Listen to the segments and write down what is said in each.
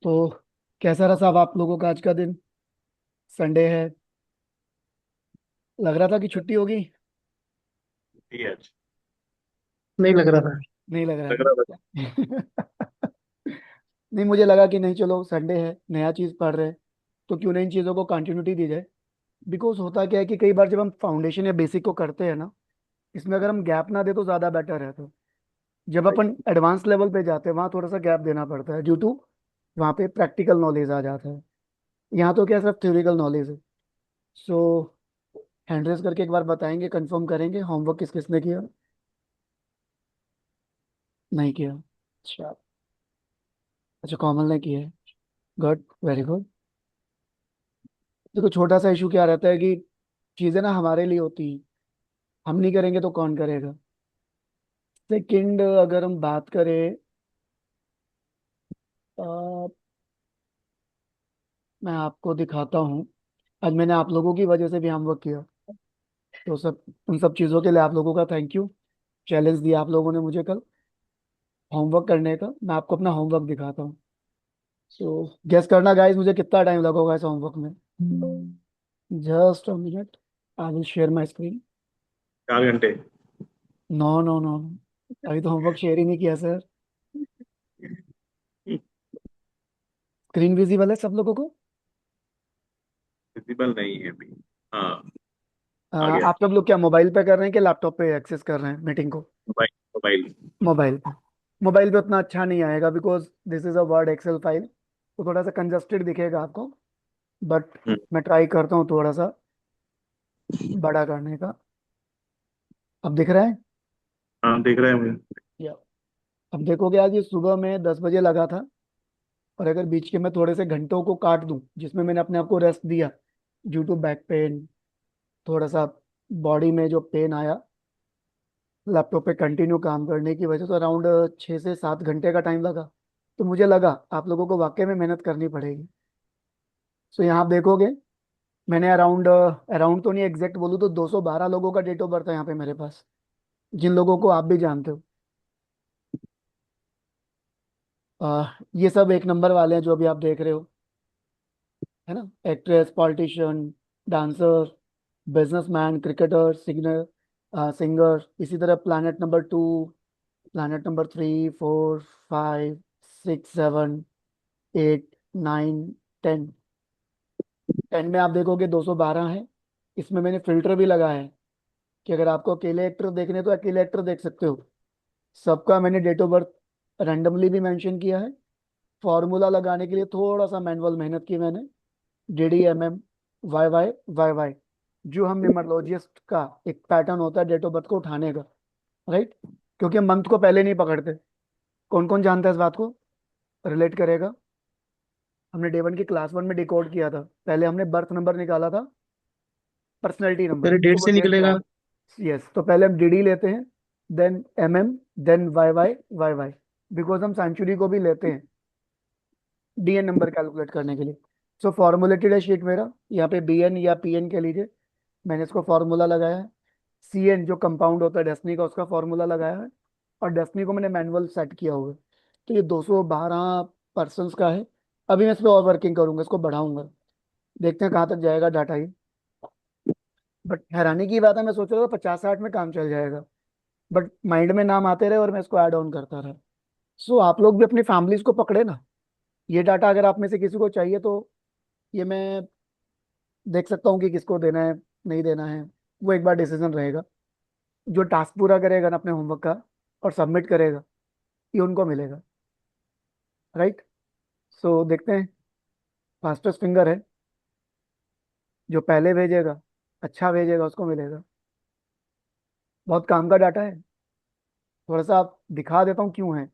तो कैसा रहा साहब आप लोगों का आज का दिन? संडे है। लग रहा था कि छुट्टी होगी। ठीक है। नहीं लग रहा था। नहीं लग रहा है लग रहा था। ना? नहीं, मुझे लगा कि नहीं, चलो संडे है, नया चीज पढ़ रहे हैं, तो क्यों नहीं इन चीजों को कंटिन्यूटी दी जाए। बिकॉज होता क्या है कि कई बार जब हम फाउंडेशन या बेसिक को करते हैं ना, इसमें अगर हम गैप ना दे तो ज्यादा बेटर है। तो जब अपन एडवांस लेवल पे जाते हैं वहाँ थोड़ा सा गैप देना पड़ता है, ड्यू टू वहाँ पे प्रैक्टिकल नॉलेज आ जाता है। यहाँ तो क्या सिर्फ थ्योरिकल नॉलेज है। सो हैंड रेस करके एक बार बताएंगे, कंफर्म करेंगे होमवर्क किस किसने किया। नहीं किया? अच्छा। अच्छा, कॉमन ने किया है। Good, very good. देखो, छोटा सा इशू क्या रहता है कि चीजें ना हमारे लिए होती हैं, हम नहीं करेंगे तो कौन करेगा। सेकंड, अगर हम बात करें, अ, मैं आपको दिखाता हूँ। आज मैंने आप लोगों की वजह से भी होमवर्क किया, तो सब उन सब चीज़ों के लिए आप लोगों का थैंक यू। चैलेंज दिया आप लोगों ने मुझे कल होमवर्क करने का। मैं आपको अपना होमवर्क दिखाता हूँ। सो गेस करना गाइस, मुझे कितना टाइम लगेगा इस होमवर्क में। Just a minute, I will share my screen. 4 घंटे। नो नो नो, अभी तो होमवर्क शेयर ही नहीं किया सर। स्क्रीन विजिबल है सब लोगों को? विजिबल नहीं है अभी। हाँ। आ गया। आप सब लोग क्या मोबाइल पे कर रहे हैं कि लैपटॉप पे एक्सेस कर रहे हैं मीटिंग को? Mobile mobile. मोबाइल पे। मोबाइल पे उतना अच्छा नहीं आएगा, because this is a word excel file, तो थोड़ा सा कंजस्टेड दिखेगा आपको। But hmm. मैं ट्राई करता हूँ थोड़ा सा बड़ा करने का। अब दिख रहा है? हाँ, देख रहे हैं मुझे। या अब देखोगे, आज ये सुबह में 10 बजे लगा था, और अगर बीच के मैं थोड़े से घंटों को काट दूं जिसमें मैंने अपने आप को रेस्ट दिया, ड्यू टू बैक पेन, थोड़ा सा बॉडी में जो पेन आया लैपटॉप पे कंटिन्यू काम करने की वजह से, अराउंड 6 से 7 घंटे का टाइम लगा। तो मुझे लगा आप लोगों को वाकई में मेहनत करनी पड़ेगी। सो यहाँ आप देखोगे, मैंने अराउंड अराउंड तो नहीं, एग्जैक्ट बोलूँ तो 212 लोगों का डेट ऑफ बर्थ है यहाँ पे मेरे पास, जिन लोगों को आप भी जानते हो। ये सब एक नंबर वाले हैं जो अभी आप देख रहे हो, है ना? Actress, politician, dancer, businessman, cricketer, singer, singer. इसी तरह प्लैनेट नंबर 2, प्लैनेट नंबर 3, 4, 5, 6, 7, 8, 9, 10। 10 में आप देखोगे 212 है। इसमें मैंने फिल्टर भी लगाया है कि अगर आपको अकेले एक्टर देखने तो अकेले एक्टर देख सकते हो। सबका मैंने डेट ऑफ बर्थ रैंडमली भी मेंशन किया है। फॉर्मूला लगाने के लिए थोड़ा सा मैनुअल मेहनत की मैंने। DDMM, YY YY, जो हम न्यूमरोलॉजिस्ट का एक पैटर्न होता है डेट ऑफ बर्थ को उठाने का, राइट? क्योंकि हम मंथ को पहले नहीं पकड़ते। कौन कौन जानता है इस बात को, रिलेट करेगा? हमने डे 1 की क्लास 1 में डिकोड किया था, पहले हमने बर्थ नंबर निकाला था, पर्सनैलिटी नंबर, पहले तो डेट वो से डेट क्या निकलेगा। है। यस, तो पहले हम DD लेते हैं, then MM, then YY YY, because हम सेंचुरी को भी लेते हैं DN नंबर कैलकुलेट करने के लिए। सो फॉर्मुलेटेड है शीट मेरा, यहाँ पे BN या PN कह लीजिए। मैंने इसको फॉर्मूला लगाया है। CN जो कंपाउंड होता है डेस्नी का, उसका फॉर्मूला लगाया है। और डेस्नी को मैंने मैनुअल सेट किया हुआ है। तो ये 212 पर्सन का है। अभी मैं इस पर और वर्किंग करूंगा, इसको बढ़ाऊंगा, देखते हैं कहाँ तक जाएगा डाटा ही। बट हैरानी की बात है, मैं सोच रहा था 50-60 में काम चल जाएगा, बट माइंड में नाम आते रहे और मैं इसको ऐड ऑन करता रहा। सो आप लोग भी अपनी फैमिलीज को पकड़े ना। ये डाटा अगर आप में से किसी को चाहिए तो ये मैं देख सकता हूँ कि किसको देना है, नहीं देना है। वो एक बार डिसीजन रहेगा। जो टास्क पूरा करेगा ना अपने होमवर्क का और सबमिट करेगा, ये उनको मिलेगा, राइट? सो देखते हैं, फास्टेस्ट फिंगर है, जो पहले भेजेगा, अच्छा भेजेगा, उसको मिलेगा। बहुत काम का डाटा है। थोड़ा सा आप दिखा देता हूँ क्यों है।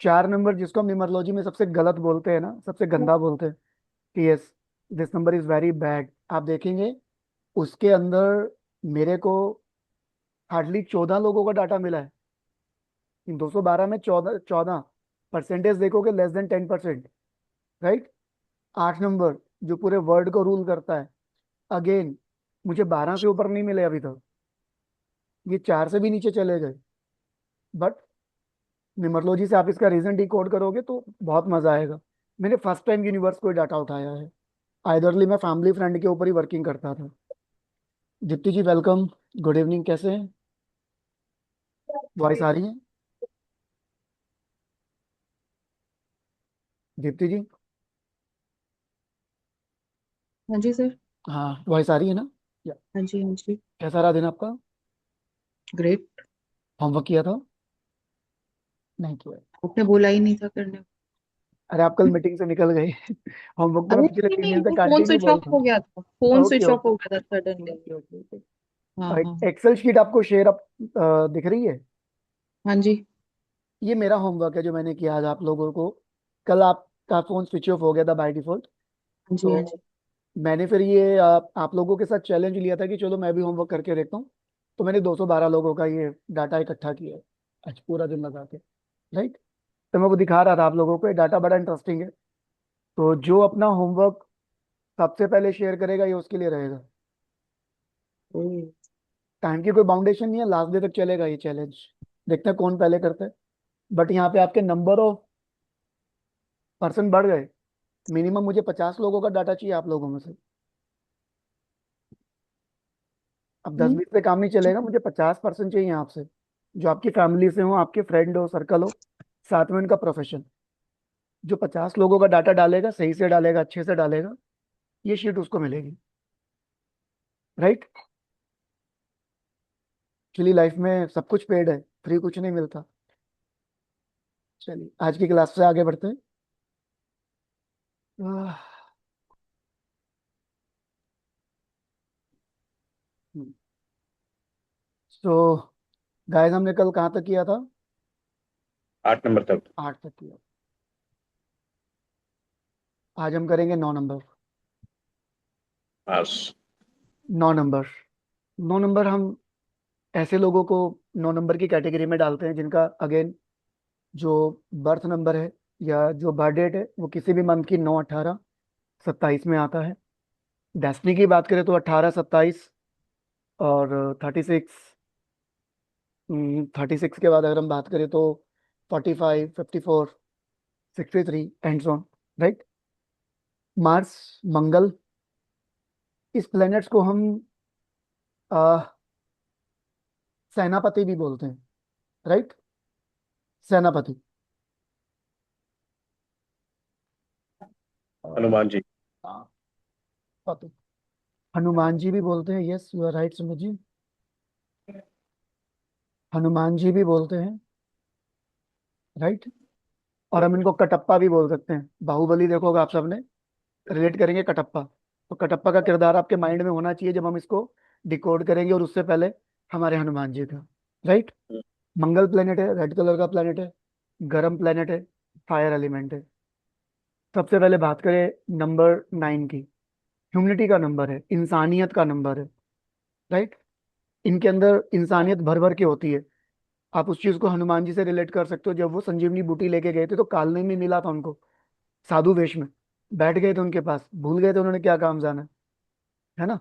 4 नंबर जिसको हम न्यूमरोलॉजी में सबसे गलत बोलते हैं ना, सबसे गंदा बोलते हैं, कि yes, this number is very bad, आप देखेंगे उसके अंदर मेरे को हार्डली 14 लोगों का डाटा मिला है। इन 212 में 14 14 परसेंटेज देखोगे, लेस देन 10%, राइट? 8 नंबर जो पूरे वर्ल्ड को रूल करता है, अगेन मुझे 12 से ऊपर नहीं मिले अभी तक, ये 4 से भी नीचे चले गए। बट न्यूमरोलॉजी से आप इसका रीजन डिकोड करोगे तो बहुत मजा आएगा। मैंने फर्स्ट टाइम यूनिवर्स को डाटा उठाया है। आइदरली मैं फैमिली फ्रेंड के ऊपर ही वर्किंग करता था। दीप्ति जी वेलकम। गुड इवनिंग, कैसे हैं? वॉइस आ रही है? दीप्ति जी। हाँ जी सर। हाँ, वॉइस आ रही है ना? या हाँ जी हाँ जी। कैसा रहा दिन आपका? ग्रेट। होमवर्क किया था? नहीं किया? आपने बोला ही नहीं था करने को। अरे आप कल मीटिंग से निकल गए। होमवर्क तो अरे मैं पिछले नहीं तीन नहीं, दिन से वो phone continue switch bowl of रहा हो हूँ। गया था, phone okay switch off okay हो गया था सडनली। Okay okay okay. हाँ और हाँ। एक्सेल शीट आपको शेयर अप दिख रही है? हाँ जी। ये मेरा होमवर्क है जो मैंने किया आज आप लोगों को। कल आपका फोन स्विच ऑफ हो गया था बाय डिफॉल्ट। हाँ जी हाँ जी। तो मैंने फिर ये आप लोगों के साथ चैलेंज लिया था कि चलो मैं भी होमवर्क करके देखता हूँ। तो मैंने 212 लोगों का ये डाटा इकट्ठा किया है आज पूरा दिन लगा के। राइट। तो मैं वो दिखा रहा था आप लोगों को, डाटा बड़ा इंटरेस्टिंग है। तो जो अपना होमवर्क सबसे पहले शेयर करेगा ये उसके लिए रहेगा। ओह, टाइम की कोई बाउंडेशन नहीं है, लास्ट डे तक चलेगा ये चैलेंज। देखते हैं कौन पहले करता है। बट यहाँ पे आपके नंबर ऑफ पर्सन बढ़ गए। मिनिमम मुझे 50 लोगों का डाटा चाहिए आप लोगों में से। अब 10-20 पे काम नहीं चलेगा, मुझे 50% चाहिए आपसे, जो आपकी फैमिली से हो, आपके फ्रेंड हो, सर्कल हो, साथ में उनका प्रोफेशन। जो 50 लोगों का डाटा डालेगा, सही से डालेगा, अच्छे से डालेगा, ये शीट उसको मिलेगी। राइट। एक्चुअली लाइफ में सब कुछ पेड है, फ्री कुछ नहीं मिलता। चलिए आज की क्लास से आगे बढ़ते हैं। सो गाइस, हमने कल कहाँ तक किया था? 8 नंबर तक। 8 तक किया। आज हम करेंगे 9 नंबर। पास। 9 नंबर। 9 नंबर हम ऐसे लोगों को 9 नंबर की कैटेगरी में डालते हैं जिनका अगेन जो बर्थ नंबर है या जो बर्थ डेट है वो किसी भी मंथ की 9, 18, 27 में आता है। डेस्टिनी की बात करें तो 18, 27 और 36। 36 के बाद अगर हम बात करें तो 45, 54, 63 and so on. Right. Mars, मंगल, इस प्लैनेट्स को हम सेनापति भी बोलते हैं। राइट। सेनापति। हनुमान जी। हाँ, पति। हनुमान जी भी बोलते हैं, yes you are right Sumit ji. Hanuman ji भी बोलते हैं। राइट। और हम इनको कटप्पा भी बोल सकते हैं। बाहुबली देखोगे आप सबने, रिलेट करेंगे कटप्पा। तो कटप्पा का किरदार आपके माइंड में होना चाहिए जब हम इसको डिकोड करेंगे, और उससे पहले हमारे हनुमान जी का। राइट। मंगल प्लेनेट है, रेड कलर का प्लेनेट है, गर्म प्लेनेट है, फायर एलिमेंट है। सबसे पहले बात करें नंबर 9 की। ह्यूमनिटी का नंबर है, इंसानियत का नंबर है। राइट। इनके अंदर इंसानियत भर भर के होती है। आप उस चीज को हनुमान जी से रिलेट कर सकते हो। जब वो संजीवनी बूटी लेके गए थे तो कालने में मिला था उनको, साधु वेश में। बैठ गए थे उनके पास, भूल गए थे उन्होंने क्या काम जाना है ना।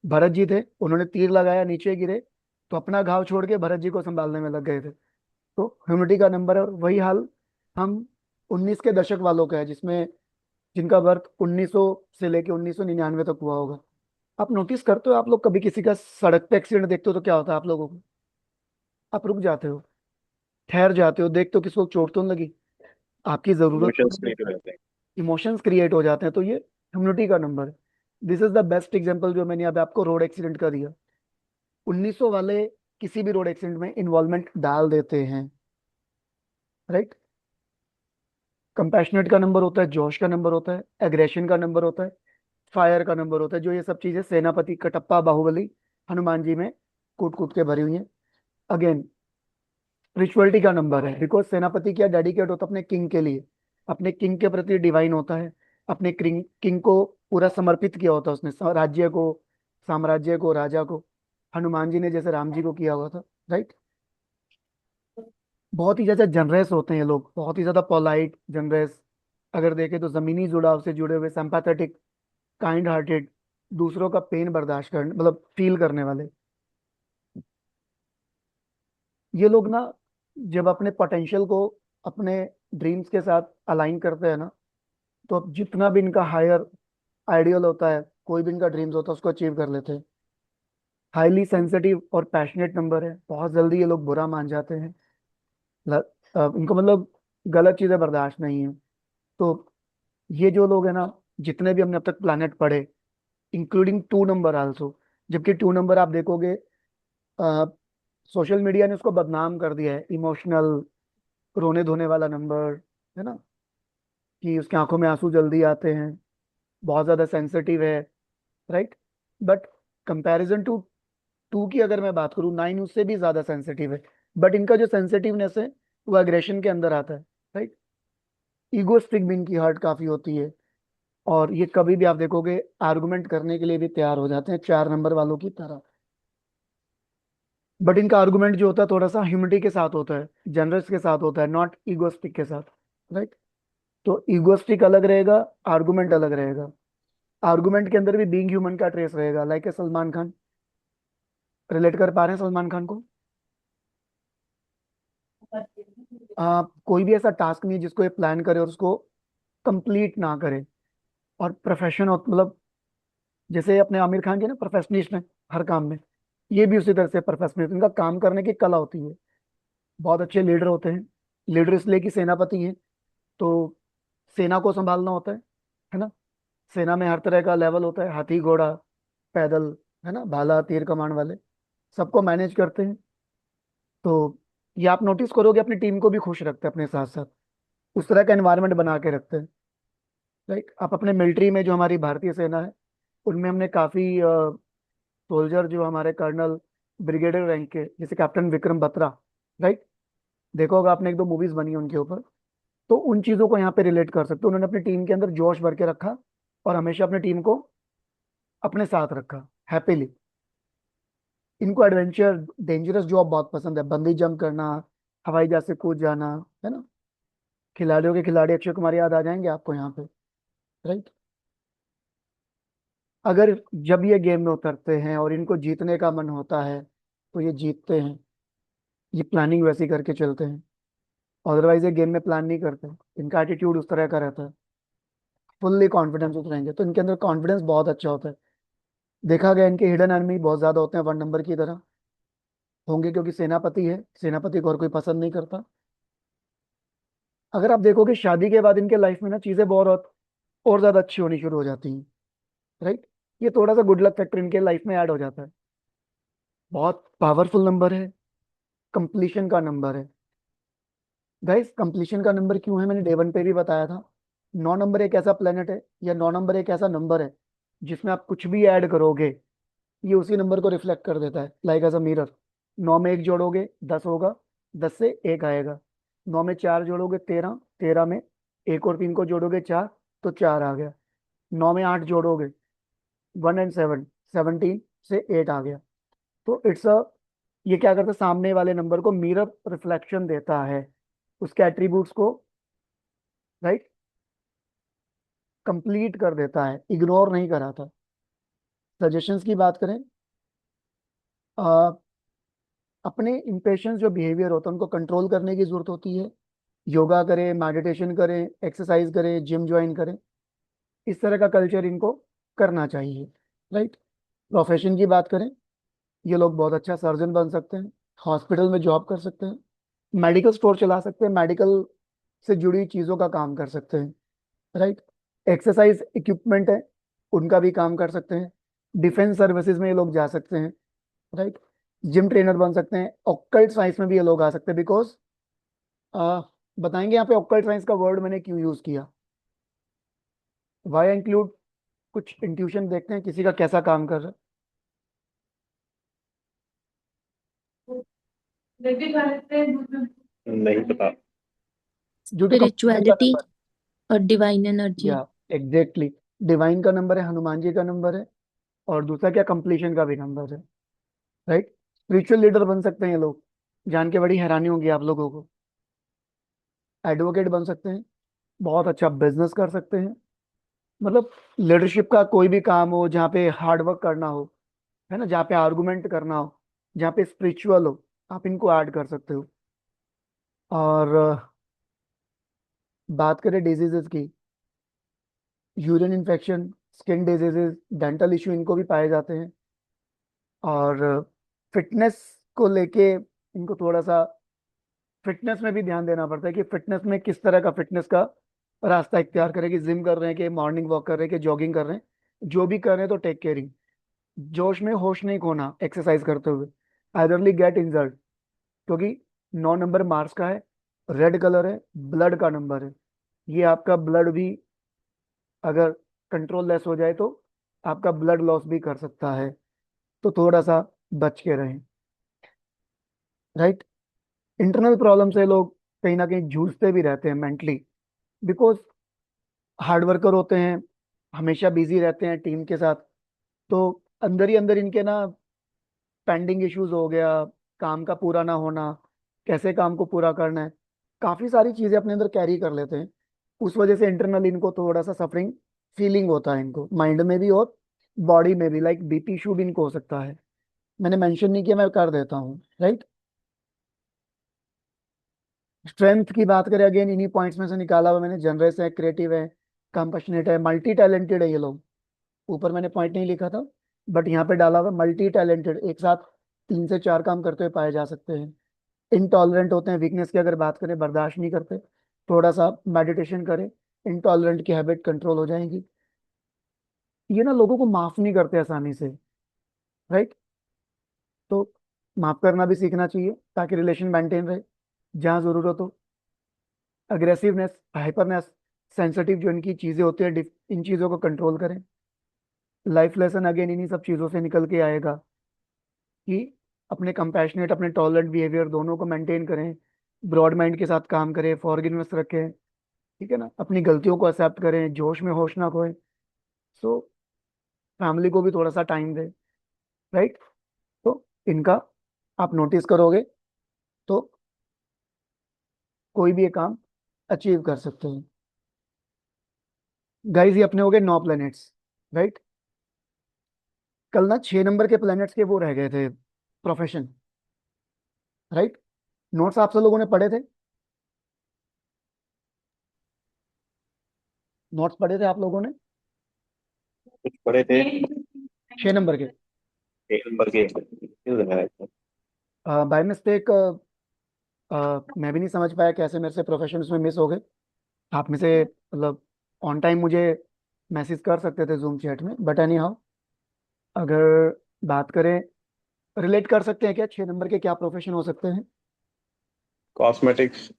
भरत जी थे, उन्होंने तीर लगाया, नीचे गिरे, तो अपना घाव छोड़ के भरत जी को संभालने में लग गए थे। तो ह्यूमिडिटी का नंबर है। और वही हाल हम 19 के दशक वालों का है, जिसमें जिनका बर्थ 1900 से लेके 1999 तक हुआ होगा। आप नोटिस करते हो, आप लोग कभी किसी का सड़क पे एक्सीडेंट देखते हो तो क्या होता है आप लोगों को? आप रुक जाते हो, ठहर जाते हो, देखते हो किसी को चोट तो नहीं लगी, आपकी जरूरत तो इमोशंस नहीं क्रिएट हो है। जाते हैं। इमोशंस क्रिएट हो जाते हैं। तो ये ह्यूमिडिटी का नंबर है। This is the best example जो मैंने अभी आपको रोड एक्सीडेंट का दिया। 1900 वाले किसी भी रोड एक्सीडेंट में इन्वॉल्वमेंट डाल देते हैं। राइट। कंपैशनेट का नंबर होता है, जोश का नंबर होता है, एग्रेशन का नंबर होता है, फायर का नंबर होता है। जो ये सब चीजें सेनापति, कटप्पा, बाहुबली, हनुमान जी में कूट कूट के भरी हुई हैं। अगेन स्पिरिचुअलिटी का नंबर है, बिकॉज सेनापति क्या डेडिकेट होता है अपने किंग के लिए, अपने किंग के प्रति डिवाइन होता है। अपने किंग किंग को पूरा समर्पित किया होता है उसने, राज्य को, साम्राज्य को, राजा को। हनुमान जी ने जैसे राम जी को किया हुआ था। राइट। बहुत ही ज्यादा जनरस होते हैं ये लोग, बहुत ही ज्यादा पोलाइट, जनरस। अगर देखें तो जमीनी जुड़ाव से जुड़े हुए, सिंपैथेटिक, काइंड हार्टेड, दूसरों का पेन बर्दाश्त करने, मतलब फील करने वाले। ये लोग ना जब अपने पोटेंशियल को अपने ड्रीम्स के साथ अलाइन करते हैं ना, तो अब जितना भी इनका हायर आइडियल होता है, कोई भी इनका ड्रीम्स होता है, उसको अचीव कर लेते हैं। हाईली सेंसिटिव और पैशनेट नंबर है, बहुत जल्दी ये लोग बुरा मान जाते हैं। इनको मतलब गलत चीजें बर्दाश्त नहीं है। तो ये जो लोग है ना, जितने भी हमने अब तक प्लानट पढ़े, इंक्लूडिंग 2 नंबर आल्सो, जबकि 2 नंबर आप देखोगे, सोशल मीडिया ने उसको बदनाम कर दिया है, इमोशनल, रोने धोने वाला नंबर, है ना, कि उसकी आंखों में आंसू जल्दी आते हैं, बहुत ज्यादा सेंसिटिव है, राइट। बट कंपैरिजन टू 2 की अगर मैं बात करूँ, 9 उससे भी ज्यादा सेंसिटिव है। बट इनका जो सेंसिटिवनेस है वो एग्रेशन के अंदर आता है, राइट। ईगोस्टिक भी इनकी हर्ट काफी होती है, और ये कभी भी आप देखोगे आर्गुमेंट करने के लिए भी तैयार हो जाते हैं, 4 नंबर वालों की तरह। बट इनका आर्गुमेंट जो होता है थोड़ा सा ह्यूमिलिटी के साथ होता है, जनरस के साथ होता है, नॉट ईगोस्टिक के साथ, राइट। तो ईगोस्टिक अलग रहेगा, आर्गुमेंट अलग रहेगा। आर्गुमेंट के अंदर भी बीइंग ह्यूमन का ट्रेस रहेगा, like a Salman Khan. Relate कर पा रहे हैं सलमान खान को? कोई भी ऐसा टास्क नहीं है जिसको ये प्लान करे और उसको कंप्लीट ना करे। और प्रोफेशन मतलब जैसे अपने आमिर खान के ना प्रोफेशनलिस्ट हैं हर काम में, ये भी उसी तरह से प्रोफेशनलिस्ट, इनका काम करने की कला होती है। बहुत अच्छे लीडर होते हैं। लीडर इसलिए कि सेनापति हैं, तो सेना को संभालना होता है ना। सेना में हर तरह का लेवल होता है, हाथी घोड़ा पैदल, है ना, भाला तीर कमान वाले, सबको मैनेज करते हैं। तो ये आप नोटिस करोगे अपनी टीम को भी खुश रखते हैं अपने साथ साथ, उस तरह का एनवायरनमेंट बना के रखते हैं, राइट। आप अपने मिलिट्री में जो हमारी भारतीय सेना है, उनमें हमने काफी सोल्जर जो हमारे कर्नल, ब्रिगेडियर रैंक के, जैसे कैप्टन विक्रम बत्रा, राइट। देखो होगा आपने, 1-2 मूवीज बनी है उनके ऊपर। तो उन चीजों को यहाँ पे रिलेट कर सकते हो, उन्होंने अपनी टीम के अंदर जोश भर के रखा और हमेशा अपनी टीम को अपने साथ रखा, हैप्पीली। इनको एडवेंचर, डेंजरस जॉब बहुत पसंद है, बंदी जंप करना, हवाई जहाज से कूद जाना, है ना। खिलाड़ियों के खिलाड़ी अक्षय कुमार याद आ जाएंगे आपको यहाँ पे, राइट। अगर जब ये गेम में उतरते हैं और इनको जीतने का मन होता है तो ये जीतते हैं, ये प्लानिंग वैसी करके चलते हैं। अदरवाइज ये गेम में प्लान नहीं करते, इनका एटीट्यूड उस तरह का रहता है, फुल्ली कॉन्फिडेंस उतरेंगे, तो इनके अंदर कॉन्फिडेंस बहुत अच्छा होता है। देखा गया इनके हिडन एनिमी बहुत ज्यादा होते हैं, 1 नंबर की तरह होंगे, क्योंकि सेनापति है, सेनापति को और कोई पसंद नहीं करता। अगर आप देखोगे शादी के बाद इनके लाइफ में ना चीजें बहुत और ज्यादा अच्छी होनी शुरू हो जाती हैं, राइट। ये थोड़ा सा गुड लक फैक्टर इनके लाइफ में ऐड हो जाता है। बहुत पावरफुल नंबर है, कंप्लीशन का नंबर है। गाइस कंप्लीशन का नंबर क्यों है, मैंने डे 1 पे भी बताया था। 9 नंबर एक ऐसा प्लेनेट है, या 9 नंबर एक ऐसा नंबर है जिसमें आप कुछ भी ऐड करोगे ये उसी नंबर को रिफ्लेक्ट कर देता है, लाइक एज अ मिरर। 9 में 1 जोड़ोगे 10 होगा, 10 से 1 आएगा। 9 में 4 जोड़ोगे 13, 13 में 1 और 3 को जोड़ोगे 4, तो 4 आ गया। 9 में 8 जोड़ोगे 1 एंड 7, 17 से 8 आ गया। तो इट्स अ, ये क्या करता है, सामने वाले नंबर को मिरर रिफ्लेक्शन देता है, उसके एट्रीब्यूट्स को, राइट, कंप्लीट कर देता है, इग्नोर नहीं कराता। सजेशंस की बात करें, अ, अपने इम्पेशंस जो बिहेवियर होता है उनको कंट्रोल करने की जरूरत होती है। योगा करें, मेडिटेशन करें, एक्सरसाइज करें, जिम ज्वाइन करें, इस तरह का कल्चर इनको करना चाहिए, राइट। प्रोफेशन की बात करें, ये लोग बहुत अच्छा सर्जन बन सकते हैं, हॉस्पिटल में जॉब कर सकते हैं, मेडिकल स्टोर चला सकते हैं, मेडिकल से जुड़ी चीज़ों का काम कर सकते हैं, राइट। एक्सरसाइज इक्विपमेंट है, उनका भी काम कर सकते हैं। डिफेंस सर्विसेज में ये लोग जा सकते हैं, राइट। जिम ट्रेनर बन सकते हैं, ऑक्कल्ट साइंस में भी ये लोग आ सकते हैं, बिकॉज बताएंगे यहाँ पे ऑक्कल्ट साइंस का वर्ड मैंने क्यों यूज किया, वाई इंक्लूड। कुछ इंट्यूशन देखते हैं किसी का कैसा काम कर रहा है। नहीं पता। ड्यू टू कंप्लीशन का स्पिरिचुअलिटी नंबर, और डिवाइन एनर्जी। या एग्जैक्टली, डिवाइन का नंबर है, हनुमान जी का नंबर है, और दूसरा क्या, कंप्लीशन का भी नंबर है, राइट। स्पिरिचुअल लीडर बन सकते हैं ये लोग, जान के बड़ी हैरानी होगी आप लोगों को। एडवोकेट बन सकते हैं, बहुत अच्छा बिजनेस कर सकते हैं, मतलब लीडरशिप का कोई भी काम हो जहाँ पे हार्ड वर्क करना हो, है ना, जहाँ पे आर्गुमेंट करना हो, जहाँ पे स्पिरिचुअल हो, आप इनको ऐड कर सकते हो। और बात करें डिजीजेस की, urine infection, skin diseases, dental issue इनको भी पाए जाते हैं। और फिटनेस को लेके इनको थोड़ा सा फिटनेस में भी ध्यान देना पड़ता है कि फिटनेस में किस तरह का फिटनेस का रास्ता इख्तियार करें, कि जिम कर रहे हैं कि मॉर्निंग वॉक कर रहे हैं कि जॉगिंग कर रहे हैं। जो भी कर रहे हैं तो टेक केयरिंग, जोश में होश नहीं खोना एक्सरसाइज करते हुए, आइदरली गेट इंजर्ड। क्योंकि 9 नंबर मार्स का है, रेड कलर है, ब्लड का नंबर है। ये आपका ब्लड भी अगर कंट्रोल लेस हो जाए तो आपका ब्लड लॉस भी कर सकता है। तो थोड़ा सा बच के रहें, राइट। इंटरनल प्रॉब्लम से लोग कहीं ना कहीं जूझते भी रहते हैं मेंटली, बिकॉज हार्ड वर्कर होते हैं, हमेशा बिजी रहते हैं टीम के साथ। तो अंदर ही अंदर इनके ना पेंडिंग इश्यूज हो गया, काम का पूरा ना होना, कैसे काम को पूरा करना है, काफी सारी चीजें अपने अंदर कैरी कर लेते हैं। उस वजह से इंटरनल इनको थोड़ा सा सफरिंग फीलिंग होता है, इनको माइंड में भी और बॉडी में भी, लाइक बीपी इशू भी इनको हो सकता है। मैंने मेंशन नहीं किया, मैं कर देता हूँ, राइट। स्ट्रेंथ की बात करें, अगेन इन्हीं पॉइंट्स में से निकाला हुआ मैंने। जनरस है, क्रिएटिव है, कंपैशनेट है, मल्टी टैलेंटेड है ये लोग। ऊपर मैंने पॉइंट नहीं लिखा था, बट यहाँ पे डाला हुआ, मल्टी टैलेंटेड, एक साथ 3 से 4 काम करते हुए पाए जा सकते हैं। इनटॉलरेंट होते हैं, वीकनेस की अगर बात करें, बर्दाश्त नहीं करते। थोड़ा सा मेडिटेशन करें, इनटॉलरेंट की हैबिट कंट्रोल हो जाएंगी। ये ना लोगों को माफ नहीं करते आसानी से, राइट। तो माफ करना भी सीखना चाहिए ताकि रिलेशन मेंटेन रहे जहाँ जरूरत हो। अग्रेसिवनेस, हाइपरनेस, सेंसिटिव जो इनकी चीजें होती है, इन चीजों को कंट्रोल करें। लाइफ लेसन अगेन इन्हीं सब चीजों से निकल के आएगा कि अपने कंपैशनेट, अपने टॉलरेंट बिहेवियर दोनों को मेंटेन करें, ब्रॉड माइंड के साथ काम करें, फॉरगिवनेस रखें, ठीक है ना, अपनी गलतियों को एक्सेप्ट करें, जोश में होश ना खोएं। सो फैमिली को भी थोड़ा सा टाइम दें, राइट। तो इनका आप नोटिस करोगे तो कोई भी ये काम अचीव कर सकते हैं। गाइस ये अपने हो गए 9 प्लैनेट्स, राइट। कल ना 6 नंबर के प्लैनेट्स के वो रह गए थे, प्रोफेशन, राइट। नोट्स आप सब लोगों ने पढ़े थे, नोट्स पढ़े थे आप लोगों ने कुछ पढ़े थे। 6 नंबर के। 1 नंबर के क्यों लगा रहे थे? बाय मिस्टेक मैं भी नहीं समझ पाया कैसे मेरे से प्रोफेशन उसमें मिस हो गए। आप में से मतलब ऑन टाइम मुझे मैसेज कर सकते थे जूम चैट में, बट एनी हाउ, अगर बात करें, रिलेट कर सकते हैं क्या 6 नंबर के क्या प्रोफेशन हो सकते हैं? Cosmetics,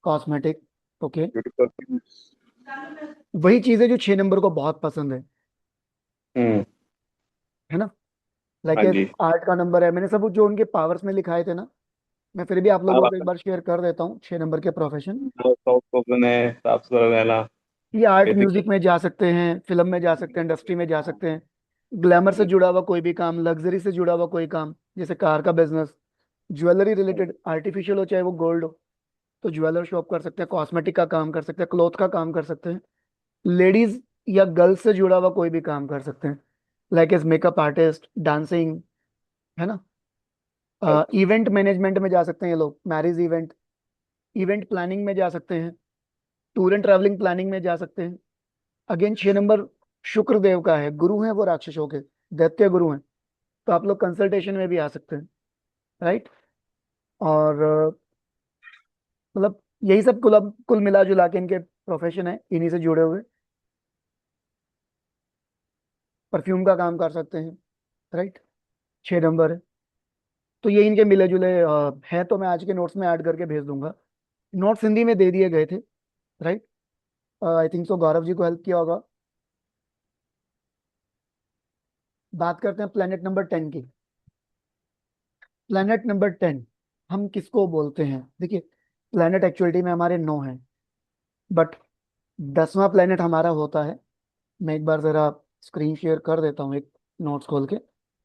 cosmetic, okay. Beauty perfume. वही चीज़ है जो 6 नंबर को बहुत पसंद हम्म। है ना। लाइक हाँ जी। आर्ट का नंबर है, मैंने सब जो उनके पावर्स में लिखाए थे ना, मैं फिर भी आप हाँ, लोगों को एक बार शेयर कर देता हूँ 6 नंबर के प्रोफेशन। सॉफ्ट ओपन है, साफ सुथरा रहना, ये आर्ट बेसिक। म्यूजिक में जा सकते हैं, फिल्म में जा सकते हैं, इंडस्ट्री में जा सकते हैं, ग्लैमर से जुड़ा हुआ कोई भी काम, लग्जरी से जुड़ा हुआ कोई काम, जैसे कार का बिजनेस, ज्वेलरी रिलेटेड, आर्टिफिशियल हो चाहे वो गोल्ड हो, तो ज्वेलर शॉप कर सकते हैं, कॉस्मेटिक का काम कर सकते हैं, क्लोथ का काम कर सकते हैं, लेडीज या गर्ल्स से जुड़ा हुआ कोई भी काम कर सकते हैं, like as makeup artist, dancing, है ना। इवेंट मैनेजमेंट में जा सकते हैं ये लोग, मैरिज इवेंट, इवेंट प्लानिंग में जा सकते हैं, टूर एंड ट्रैवलिंग प्लानिंग में जा सकते हैं। अगेन 6 नंबर शुक्र देव का है, गुरु हैं वो राक्षसों के, दैत्य गुरु हैं। तो आप लोग कंसल्टेशन में भी आ सकते हैं, राइट। और मतलब यही सब कुल मिला जुला के इनके प्रोफेशन है, इन्हीं से जुड़े हुए। परफ्यूम का काम कर सकते हैं, राइट। 6 नंबर है। तो ये इनके मिले जुले हैं, तो मैं आज के नोट्स में ऐड करके भेज दूंगा। नोट्स हिंदी में दे दिए गए थे, right. I think so Gaurav ji को हेल्प किया होगा। बात करते हैं प्लेनेट नंबर 10 की। प्लेनेट नंबर 10 हम किसको बोलते हैं? देखिए, प्लेनेट एक्चुअलिटी में हमारे 9 हैं, बट 10वां प्लेनेट हमारा होता है। मैं एक बार जरा स्क्रीन शेयर कर देता हूँ, एक नोट्स खोल के,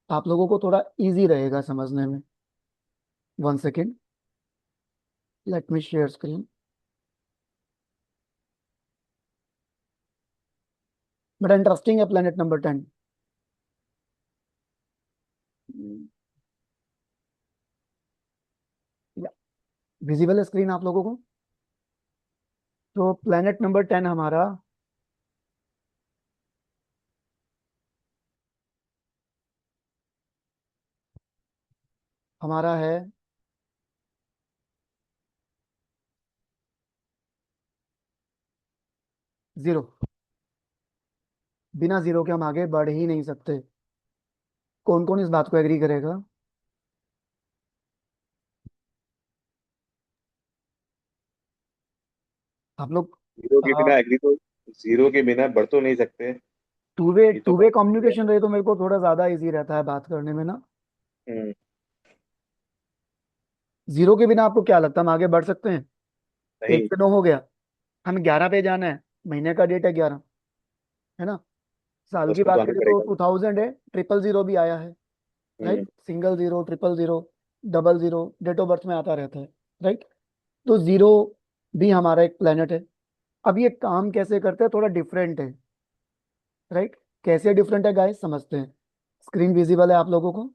आप लोगों को थोड़ा इजी रहेगा समझने में। 1 second, let me share screen. बड़ा इंटरेस्टिंग है प्लेनेट नंबर 10। विजिबल है स्क्रीन आप लोगों को? तो प्लेनेट नंबर 10 हमारा हमारा है 0। बिना 0 के हम आगे बढ़ ही नहीं सकते। कौन कौन इस बात को एग्री करेगा? आप लोग जीरो के बिना एग्री तो, जीरो के बिना बढ़ तो नहीं सकते। टू वे ये तो टू वे बात है। कम्युनिकेशन रहे तो मेरे को थोड़ा ज्यादा इजी रहता है बात करने में ना। हम्म। 0 के बिना आपको क्या लगता है हम आगे बढ़ सकते हैं? 1 नहीं। से 9 हो गया, हमें 11 पे जाना है, महीने का डेट है 11, है ना। साल की उसमें तो बात आना करें तो पड़ेगा। 2000 है, 000 भी आया है, हम्म। Right. Single zero, 000, 00 date of birth में आता रहता है, राइट। तो 0 भी हमारा एक प्लेनेट है। अब ये काम कैसे करते हैं थोड़ा डिफरेंट है, राइट। कैसे डिफरेंट है गाइस समझते हैं। स्क्रीन विजिबल है आप लोगों को?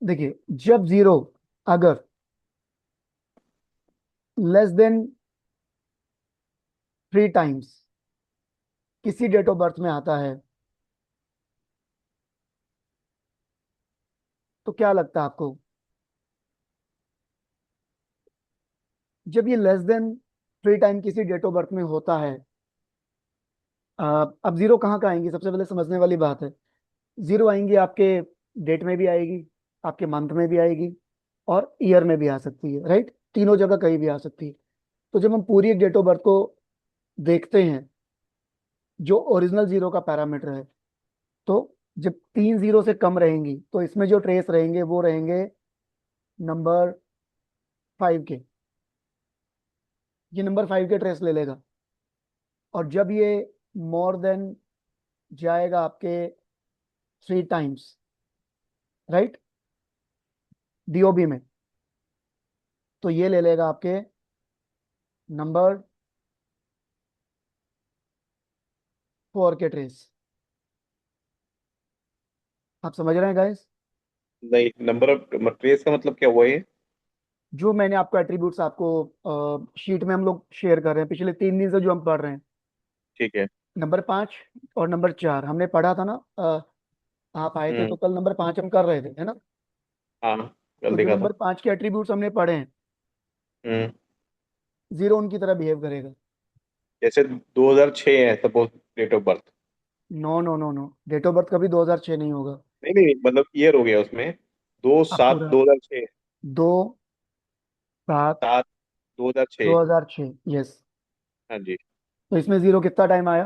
देखिए, जब 0 अगर लेस देन 3 टाइम्स किसी डेट ऑफ बर्थ में आता है तो क्या लगता है आपको? जब ये लेस देन 3 टाइम किसी डेट ऑफ बर्थ में होता है, अब 0 कहाँ का आएंगी सबसे पहले समझने वाली बात है। 0 आएंगी आपके डेट में भी आएगी, आपके मंथ में भी आएगी, और ईयर में भी आ सकती है, राइट। तीनों जगह कहीं भी आ सकती है। तो जब हम पूरी एक डेट ऑफ बर्थ को देखते हैं जो ओरिजिनल 0 का पैरामीटर है, तो जब 3 0 से कम रहेंगी तो इसमें जो ट्रेस रहेंगे वो रहेंगे नंबर 5 के। ये नंबर 5 के ट्रेस ले लेगा। और जब ये मोर देन जाएगा आपके 3 टाइम्स, राइट, डीओबी में, तो ये ले लेगा आपके नंबर 4 के ट्रेस। आप समझ रहे हैं गाइस? नहीं, नंबर ऑफ ट्रेस का मतलब क्या हुआ ये? जो मैंने आपको एट्रीब्यूट्स आपको शीट में हम लोग शेयर कर रहे हैं पिछले 3 दिन से जो हम पढ़ रहे हैं, ठीक है। नंबर 5 और नंबर 4 हमने पढ़ा था ना। आप आए थे हम्म। तो कल नंबर 5 हम कर रहे थे, है ना। हाँ, कल तो जो देखा था। नंबर 5 के एट्रीब्यूट्स हमने पढ़े हैं, हम्म। 0 उनकी तरह बिहेव करेगा। जैसे 2006 है suppose, date of birth. No no no no, date of birth कभी 2006 नहीं होगा। नहीं नहीं, मतलब ईयर हो गया उसमें, दो आप सात पूरा दो हजार छः 2 7 सात 2006। 2006, यस। हाँ जी। तो इसमें 0 कितना टाइम आया?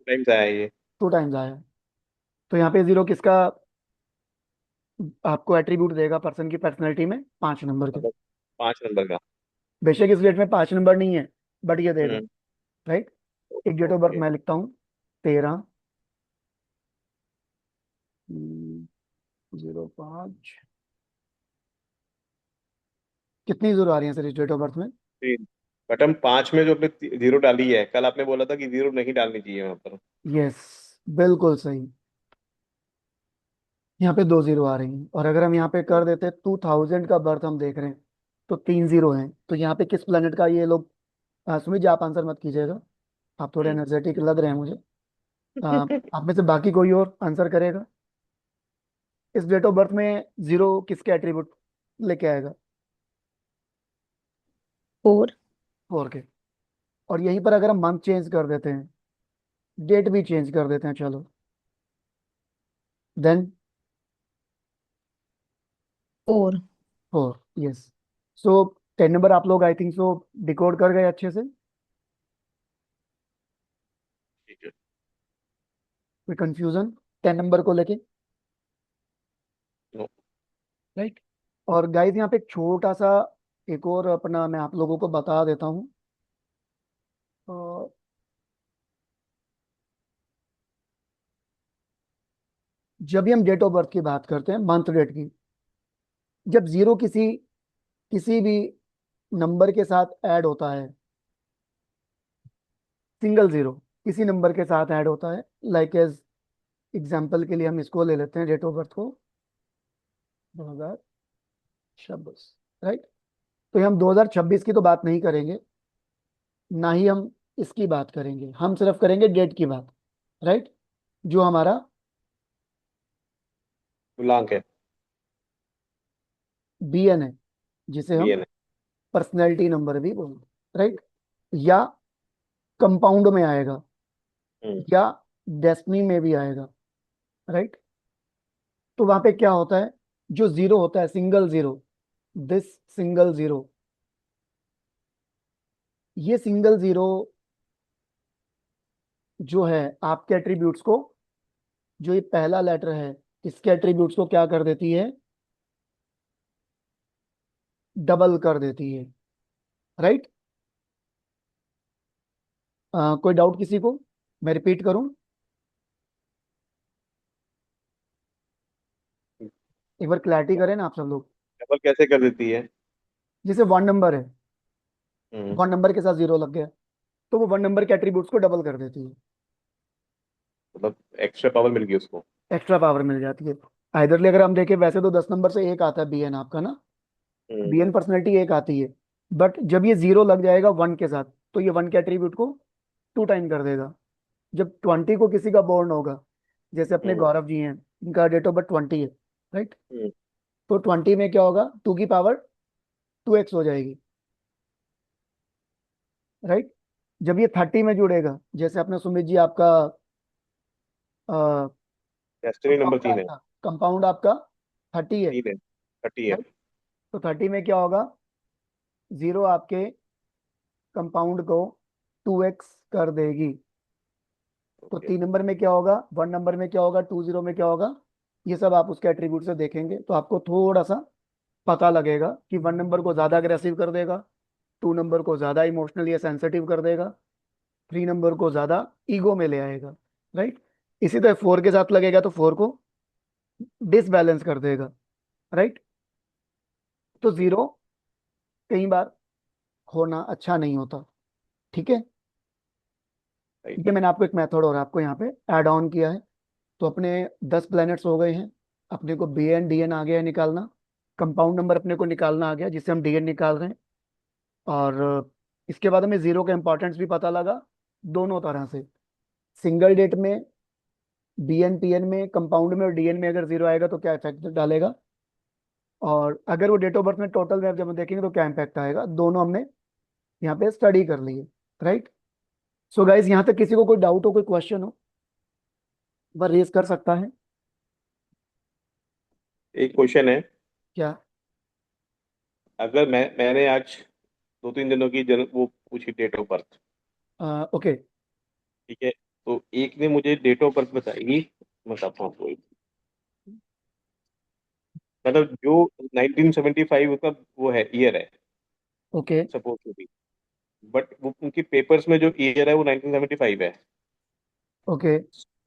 टाइम्स आया ये। 2 टाइम्स आया। तो यहाँ पे 0 किसका आपको एट्रीब्यूट देगा पर्सन की पर्सनैलिटी में? 5 नंबर के। मतलब 5 नंबर का। बेशक इस डेट में 5 नंबर नहीं है, बट ये देगा, हम्म। राइट। एक डेट ऑफ बर्थ ओके। मैं लिखता हूँ, 13 05। कितनी 0 आ रही है सर इस डेट ऑफ बर्थ में? तीन। बट हम 5 में जो अपने जीरो डाली है, कल आपने बोला था कि जीरो नहीं डालनी चाहिए वहां पर। यस, बिल्कुल सही। यहाँ पे 2 0 आ रही हैं, और अगर हम यहाँ पे कर देते 2000 का बर्थ हम देख रहे हैं तो 3 0 हैं। तो यहाँ पे किस प्लेनेट का ये लोग, सुमित जी आप आंसर मत कीजिएगा, आप थोड़े हम्म। एनर्जेटिक लग रहे हैं मुझे। आप में से बाकी कोई और आंसर करेगा? इस डेट ऑफ बर्थ में 0 किसके एट्रीब्यूट लेके आएगा? 4। 4 के। और यहीं पर अगर हम मंथ चेंज कर देते हैं, डेट भी चेंज कर देते हैं, चलो, देन 4। 4, यस। सो 10 नंबर आप लोग आई थिंक सो डिकोड कर गए अच्छे से। ठीक है। कोई कंफ्यूजन 10 नंबर को लेके? नो। राइट। और गाइस यहाँ पे एक छोटा सा एक और अपना मैं आप लोगों को बता देता हूँ। अ, जब भी हम डेट ऑफ बर्थ की बात करते हैं, मंथ डेट की, जब 0 किसी किसी भी नंबर के साथ ऐड होता है, सिंगल 0 किसी नंबर के साथ ऐड होता है, लाइक एज एग्जाम्पल के लिए हम इसको ले लेते हैं डेट ऑफ बर्थ को, 2026, राइट। तो ये हम 2026 की तो बात नहीं करेंगे, ना ही हम इसकी बात करेंगे, हम सिर्फ करेंगे डेट की बात, राइट। जो हमारा ब्लांक है। BN है, जिसे हम BN है। पर्सनैलिटी नंबर भी बोलते, राइट? या कंपाउंड में आएगा, या डेस्टिनी में भी आएगा, राइट? तो वहां पे क्या होता है, जो जीरो होता है, single zero, this single zero, ये सिंगल जीरो जो है आपके एट्रीब्यूट्स को, जो ये पहला लेटर है, इसके एट्रीब्यूट्स को क्या कर देती है, डबल कर देती है, राइट? कोई डाउट किसी को? मैं रिपीट करूं, एक बार क्लैरिटी करें ना आप सब लोग। डबल कैसे कर देती है? जैसे वन नंबर है, हम्म, वन नंबर के साथ जीरो लग गया, तो वो वन नंबर के एट्रीब्यूट्स को डबल कर देती है, मतलब एक्स्ट्रा पावर मिल गई उसको। एक्स्ट्रा पावर मिल जाती है। आइदरली अगर हम देखें, वैसे तो 10 नंबर से एक आता है BN आपका ना, हम्म, BN पर्सनैलिटी एक आती है, बट जब ये जीरो लग जाएगा वन के साथ, तो ये वन के एट्रीब्यूट को 2 टाइम कर देगा। जब 20 को किसी का बोर्न होगा, जैसे अपने हम्म, गौरव जी हैं, इनका डेट ऑफ बर्थ 20 है, राइट? हम्म, तो 20 में क्या होगा, 2 की पावर 2x हो जाएगी, राइट? जब ये 30 में जुड़ेगा, जैसे अपने सुमित जी, आपका डेस्टिनी नंबर कंपाउंड 3 है। आपका कंपाउंड आपका 30 है, 3 है, 30 है। राइट? तो 30 में क्या होगा, जीरो आपके कंपाउंड को 2x कर देगी। तो ओके। 3 नंबर में क्या होगा, 1 नंबर में क्या होगा, 20 में क्या होगा, ये सब आप उसके एट्रीब्यूट से देखेंगे तो आपको थोड़ा सा पता लगेगा कि 1 नंबर को ज्यादा अग्रेसिव कर देगा, 2 नंबर को ज्यादा इमोशनल या सेंसिटिव कर देगा, 3 नंबर को ज्यादा ईगो में ले आएगा, राइट? इसी तरह 4 के साथ लगेगा तो 4 को डिसबैलेंस कर देगा, राइट? तो जीरो कई बार होना अच्छा नहीं होता, ठीक है? राइट। ये मैंने आपको एक मेथड और आपको यहाँ पे ऐड ऑन किया है। तो अपने 10 प्लैनेट्स हो गए हैं, अपने को BN DN आ गया है निकालना, कंपाउंड नंबर अपने को निकालना आ गया जिससे हम DN निकाल रहे हैं, और इसके बाद हमें जीरो का इंपॉर्टेंस भी पता लगा, दोनों तरह से, सिंगल डेट में, BN PN में, कंपाउंड में और DN में अगर जीरो आएगा तो क्या इफेक्ट डालेगा, और अगर वो डेट ऑफ बर्थ में टोटल में जब हम देखेंगे तो क्या इम्पैक्ट आएगा, दोनों हमने यहाँ पे स्टडी कर लिए, राइट? सो गाइज, यहाँ तक किसी को कोई डाउट हो, कोई क्वेश्चन हो, वह रेज कर सकता है। एक क्वेश्चन है। क्या? अगर मैंने आज 2-3 दिनों की जन वो पूछी डेट ऑफ बर्थ, ओके। ठीक है, तो एक ने मुझे डेट ऑफ बर्थ बताएगी, मैं बताता हूँ आपको। मतलब जो 1975 उसका वो है, ईयर है, okay. Suppose to be, but वो उनकी पेपर्स में जो ईयर है वो 1975 है, ओके।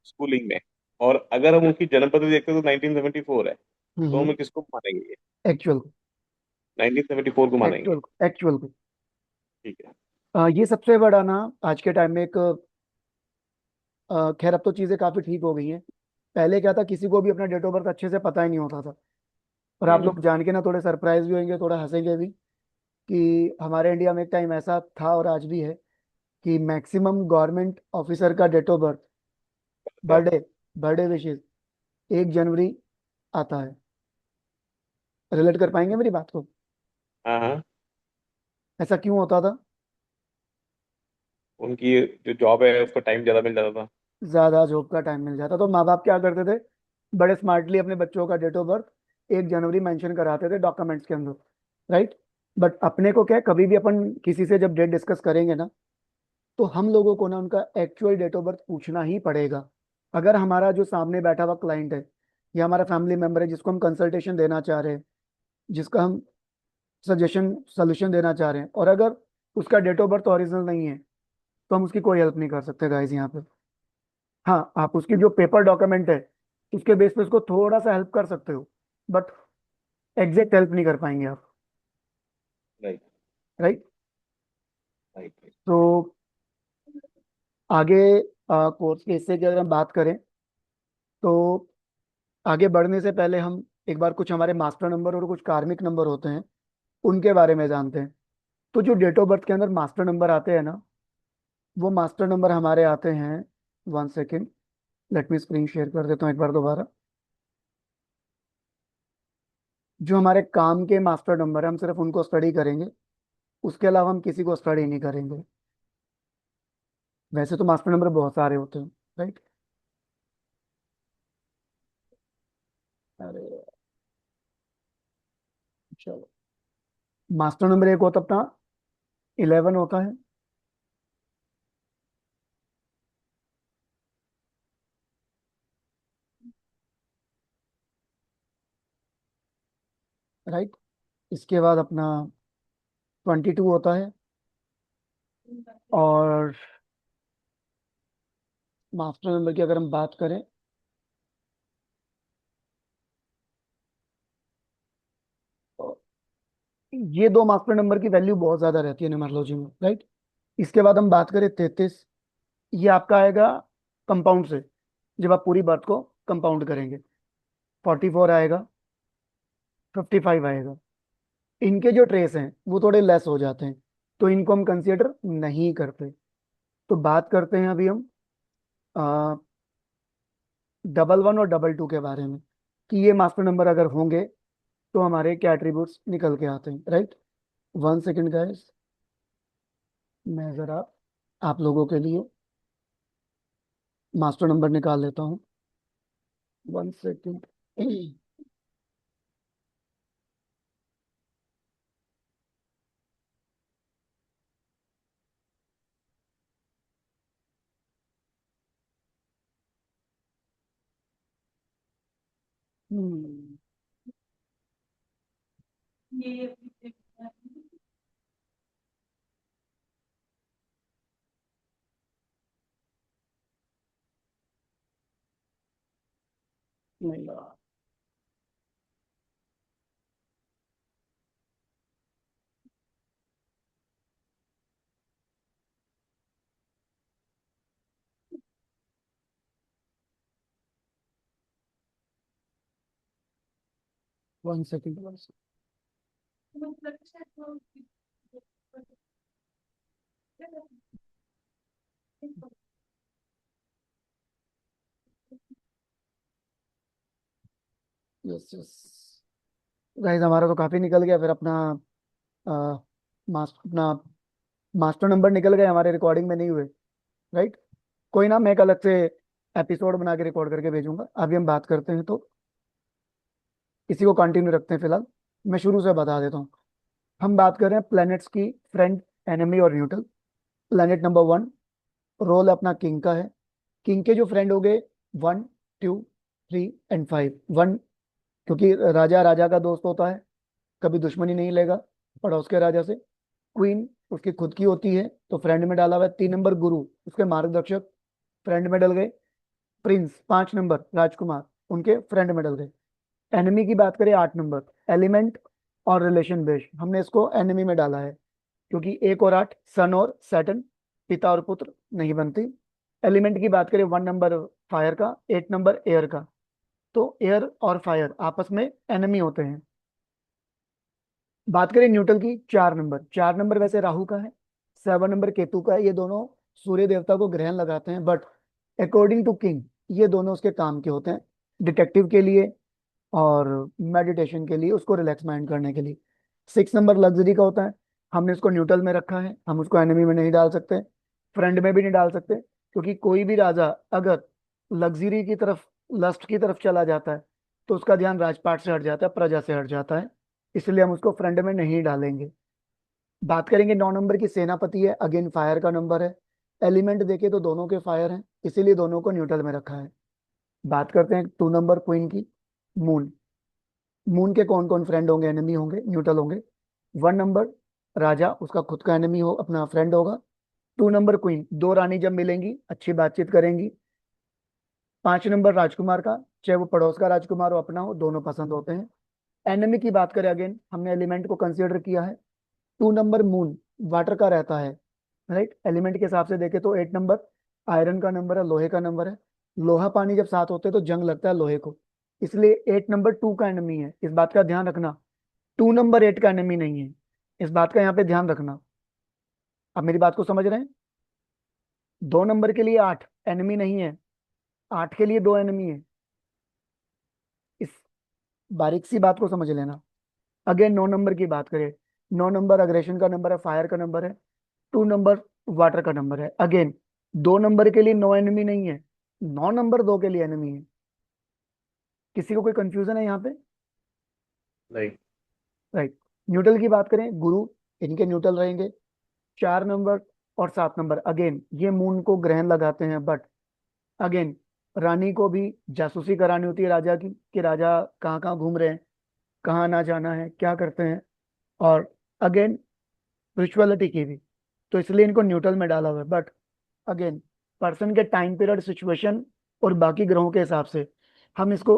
स्कूलिंग में। और अगर हम उनकी जन्म पत्री देखते हैं तो 1974 है, तो हम्म। हम किसको मानेंगे? एक्चुअल 1974 को मानेंगे। एक्चुअल एक्चुअल को। ठीक है। ये सबसे बड़ा ना आज के टाइम में एक, खैर अब तो चीज़ें काफ़ी ठीक हो गई हैं। पहले क्या था, किसी को भी अपना डेट ऑफ बर्थ अच्छे से पता ही नहीं होता था, और आप हम्म। लोग जान के ना थोड़े सरप्राइज भी होंगे, थोड़ा हंसेंगे भी, कि हमारे इंडिया में एक टाइम ऐसा था और आज भी है कि मैक्सिमम गवर्नमेंट ऑफिसर का डेट ऑफ बर्थ, क्या? बर्थडे बर्थडे विशेष 1 जनवरी आता है। रिलेट कर पाएंगे मेरी बात को? हाँ, हाँ। ऐसा क्यों होता था? उनकी जो जॉब है उसका टाइम ज्यादा मिल जाता था। ज्यादा जॉब का टाइम मिल जाता तो माँ बाप क्या करते थे, बड़े स्मार्टली अपने बच्चों का डेट ऑफ बर्थ 1 जनवरी मेंशन कराते थे डॉक्यूमेंट्स के अंदर, राइट? बट अपने को क्या है, कभी भी अपन किसी से जब डेट डिस्कस करेंगे ना, तो हम लोगों को ना उनका एक्चुअल डेट ऑफ बर्थ पूछना ही पड़ेगा। अगर हमारा जो सामने बैठा हुआ क्लाइंट है, या हमारा फैमिली मेंबर है जिसको हम कंसल्टेशन देना चाह रहे हैं, जिसका हम सजेशन सोल्यूशन देना चाह रहे हैं, और अगर उसका डेट ऑफ बर्थ ओरिजिनल नहीं है, तो हम उसकी कोई हेल्प नहीं कर सकते गाइस यहाँ पे। हाँ, आप उसकी जो पेपर डॉक्यूमेंट है उसके बेस पे उसको थोड़ा सा हेल्प कर सकते हो, बट एग्जैक्ट हेल्प नहीं कर पाएंगे आप, राइट, राइट? राइट। तो आगे कोर्स के हिस्से की अगर हम बात करें, तो आगे बढ़ने से पहले हम एक बार कुछ हमारे मास्टर नंबर और कुछ कार्मिक नंबर होते हैं उनके बारे में जानते हैं। तो जो डेट ऑफ बर्थ के अंदर मास्टर नंबर आते हैं ना, वो मास्टर नंबर हमारे आते हैं, 1 second, let me screen share कर देता हूँ एक बार दोबारा। जो हमारे काम के मास्टर नंबर है हम सिर्फ उनको स्टडी करेंगे, उसके अलावा हम किसी को स्टडी नहीं करेंगे। वैसे तो मास्टर नंबर बहुत सारे होते हैं, राइट। अरे चलो, मास्टर नंबर एक होता अपना 11 होता है, राइट। इसके बाद अपना 22 होता है, और मास्टर नंबर की अगर हम बात करें तो ये दो मास्टर नंबर की वैल्यू बहुत ज्यादा रहती है न्यूमरोलॉजी में, राइट। इसके बाद हम बात करें 33, ये आपका आएगा कंपाउंड से, जब आप पूरी बात को कंपाउंड करेंगे। 44 आएगा, 55 आएगा। इनके जो ट्रेस हैं वो थोड़े लेस हो जाते हैं, तो इनको हम कंसीडर नहीं करते। तो बात करते हैं अभी हम 11 और 22 के बारे में, कि ये मास्टर नंबर अगर होंगे तो हमारे क्या एट्रीब्यूट्स निकल के आते हैं, राइट। 1 सेकेंड गाइस, मैं जरा आप लोगों के लिए मास्टर नंबर निकाल लेता हूँ। 1 सेकेंड। हम्म, नहीं लगा। 1 सेकेंड बस। यस यस गाइस, हमारा तो काफी निकल गया। फिर अपना अपना मास्टर नंबर निकल गए, हमारे रिकॉर्डिंग में नहीं हुए, राइट। कोई ना, मैं एक अलग से एपिसोड बना के रिकॉर्ड करके भेजूंगा। अभी हम बात करते हैं तो इसी को कंटिन्यू रखते हैं फिलहाल। मैं शुरू से बता देता हूँ। हम बात कर रहे हैं प्लैनेट्स की, फ्रेंड, एनिमी और न्यूट्रल। प्लैनेट नंबर 1, रोल अपना किंग का है। किंग के जो फ्रेंड हो गए 1, 2, 3 एंड 5। 1 क्योंकि राजा राजा का दोस्त होता है, कभी दुश्मनी नहीं लेगा पड़ोस के राजा से। क्वीन उसकी खुद की होती है, तो फ्रेंड में डाला हुआ है। 3 नंबर गुरु, उसके मार्गदर्शक, फ्रेंड में डल गए। प्रिंस 5 नंबर राजकुमार, उनके फ्रेंड में डल गए। एनिमी की बात करें 8 नंबर, एलिमेंट और रिलेशन बेस्ड, हमने इसको एनिमी में डाला है, क्योंकि 1 और 8 सन और सैटर्न, पिता और पुत्र नहीं बनती। एलिमेंट की बात करें 1 नंबर फायर का, 8 नंबर एयर का, तो एयर और फायर आपस में एनिमी होते हैं। बात करें न्यूट्रल की, 4 नंबर, 4 नंबर वैसे राहु का है, 7 नंबर केतु का है। ये दोनों सूर्य देवता को ग्रहण लगाते हैं, बट अकॉर्डिंग टू किंग ये दोनों उसके काम के होते हैं, डिटेक्टिव के लिए और मेडिटेशन के लिए, उसको रिलैक्स माइंड करने के लिए। 6 नंबर लग्जरी का होता है, हमने उसको न्यूट्रल में रखा है, हम उसको एनिमी में नहीं डाल सकते, फ्रेंड में भी नहीं डाल सकते, क्योंकि कोई भी राजा अगर लग्जरी की तरफ, लस्ट की तरफ चला जाता है तो उसका ध्यान राजपाट से हट जाता है, प्रजा से हट जाता है, इसलिए हम उसको फ्रेंड में नहीं डालेंगे। बात करेंगे 9 नंबर की, सेनापति है, अगेन फायर का नंबर है। एलिमेंट देखे तो दोनों के फायर हैं, इसीलिए दोनों को न्यूट्रल में रखा है। बात करते हैं 2 नंबर क्वीन की, मून। मून के कौन कौन फ्रेंड होंगे, एनिमी होंगे, न्यूट्रल होंगे। 1 नंबर राजा, उसका खुद का एनिमी हो, अपना फ्रेंड होगा। 2 नंबर क्वीन, दो रानी जब मिलेंगी अच्छी बातचीत करेंगी। 5 नंबर राजकुमार का, चाहे वो पड़ोस का राजकुमार हो अपना हो, दोनों पसंद होते हैं। एनिमी की बात करें, अगेन हमने एलिमेंट को कंसीडर किया है। 2 नंबर मून, वाटर का रहता है, राइट। एलिमेंट के हिसाब से देखे तो 8 नंबर आयरन का नंबर है, लोहे का नंबर है। लोहा पानी जब साथ होते हैं तो जंग लगता है लोहे को, इसलिए 8 नंबर 2 का एनिमी है, इस बात का ध्यान रखना। 2 नंबर 8 का एनिमी नहीं है, इस बात का यहाँ पे ध्यान रखना। आप मेरी बात को समझ रहे हैं? 2 नंबर के लिए 8 एनिमी नहीं है, 8 के लिए 2 एनिमी है, इस बारीक सी बात को समझ लेना। अगेन 9 नंबर की बात करें, 9 नंबर अग्रेशन का नंबर है, फायर का नंबर है, 2 नंबर वाटर का नंबर है। अगेन 2 नंबर के लिए 9 एनिमी नहीं है, 9 नंबर 2 के लिए एनिमी है। किसी को कोई कंफ्यूजन है यहाँ पे? नहीं। राइट। न्यूट्रल की बात करें, गुरु, इनके न्यूट्रल रहेंगे। 4 नंबर और 7 नंबर, अगेन ये मून को ग्रहण लगाते हैं, बट अगेन रानी को भी जासूसी करानी होती है राजा की, कि राजा कहाँ कहाँ घूम रहे हैं, कहाँ ना जाना है, क्या करते हैं, और अगेन स्पिरिचुअलिटी की भी, तो इसलिए इनको न्यूट्रल में डाला हुआ है। बट अगेन पर्सन के टाइम पीरियड, सिचुएशन और बाकी ग्रहों के हिसाब से हम इसको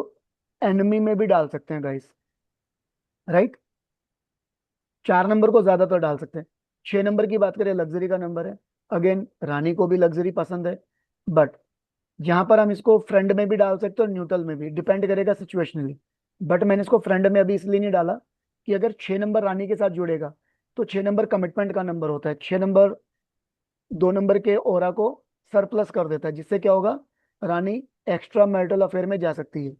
एनिमी में भी डाल सकते हैं गाइस, राइट। 4 नंबर को ज्यादातर डाल सकते हैं। 6 नंबर की बात करें, लग्जरी का नंबर है, अगेन रानी को भी लग्जरी पसंद है, बट यहाँ पर हम इसको फ्रेंड में भी डाल सकते हैं और न्यूट्रल में भी, डिपेंड करेगा सिचुएशनली। बट मैंने इसको फ्रेंड में अभी इसलिए नहीं डाला कि अगर 6 नंबर रानी के साथ जुड़ेगा तो 6 नंबर कमिटमेंट का नंबर होता है, 6 नंबर 2 नंबर के ओरा को सरप्लस कर देता है, जिससे क्या होगा, रानी एक्स्ट्रा मैरिटल अफेयर में जा सकती है,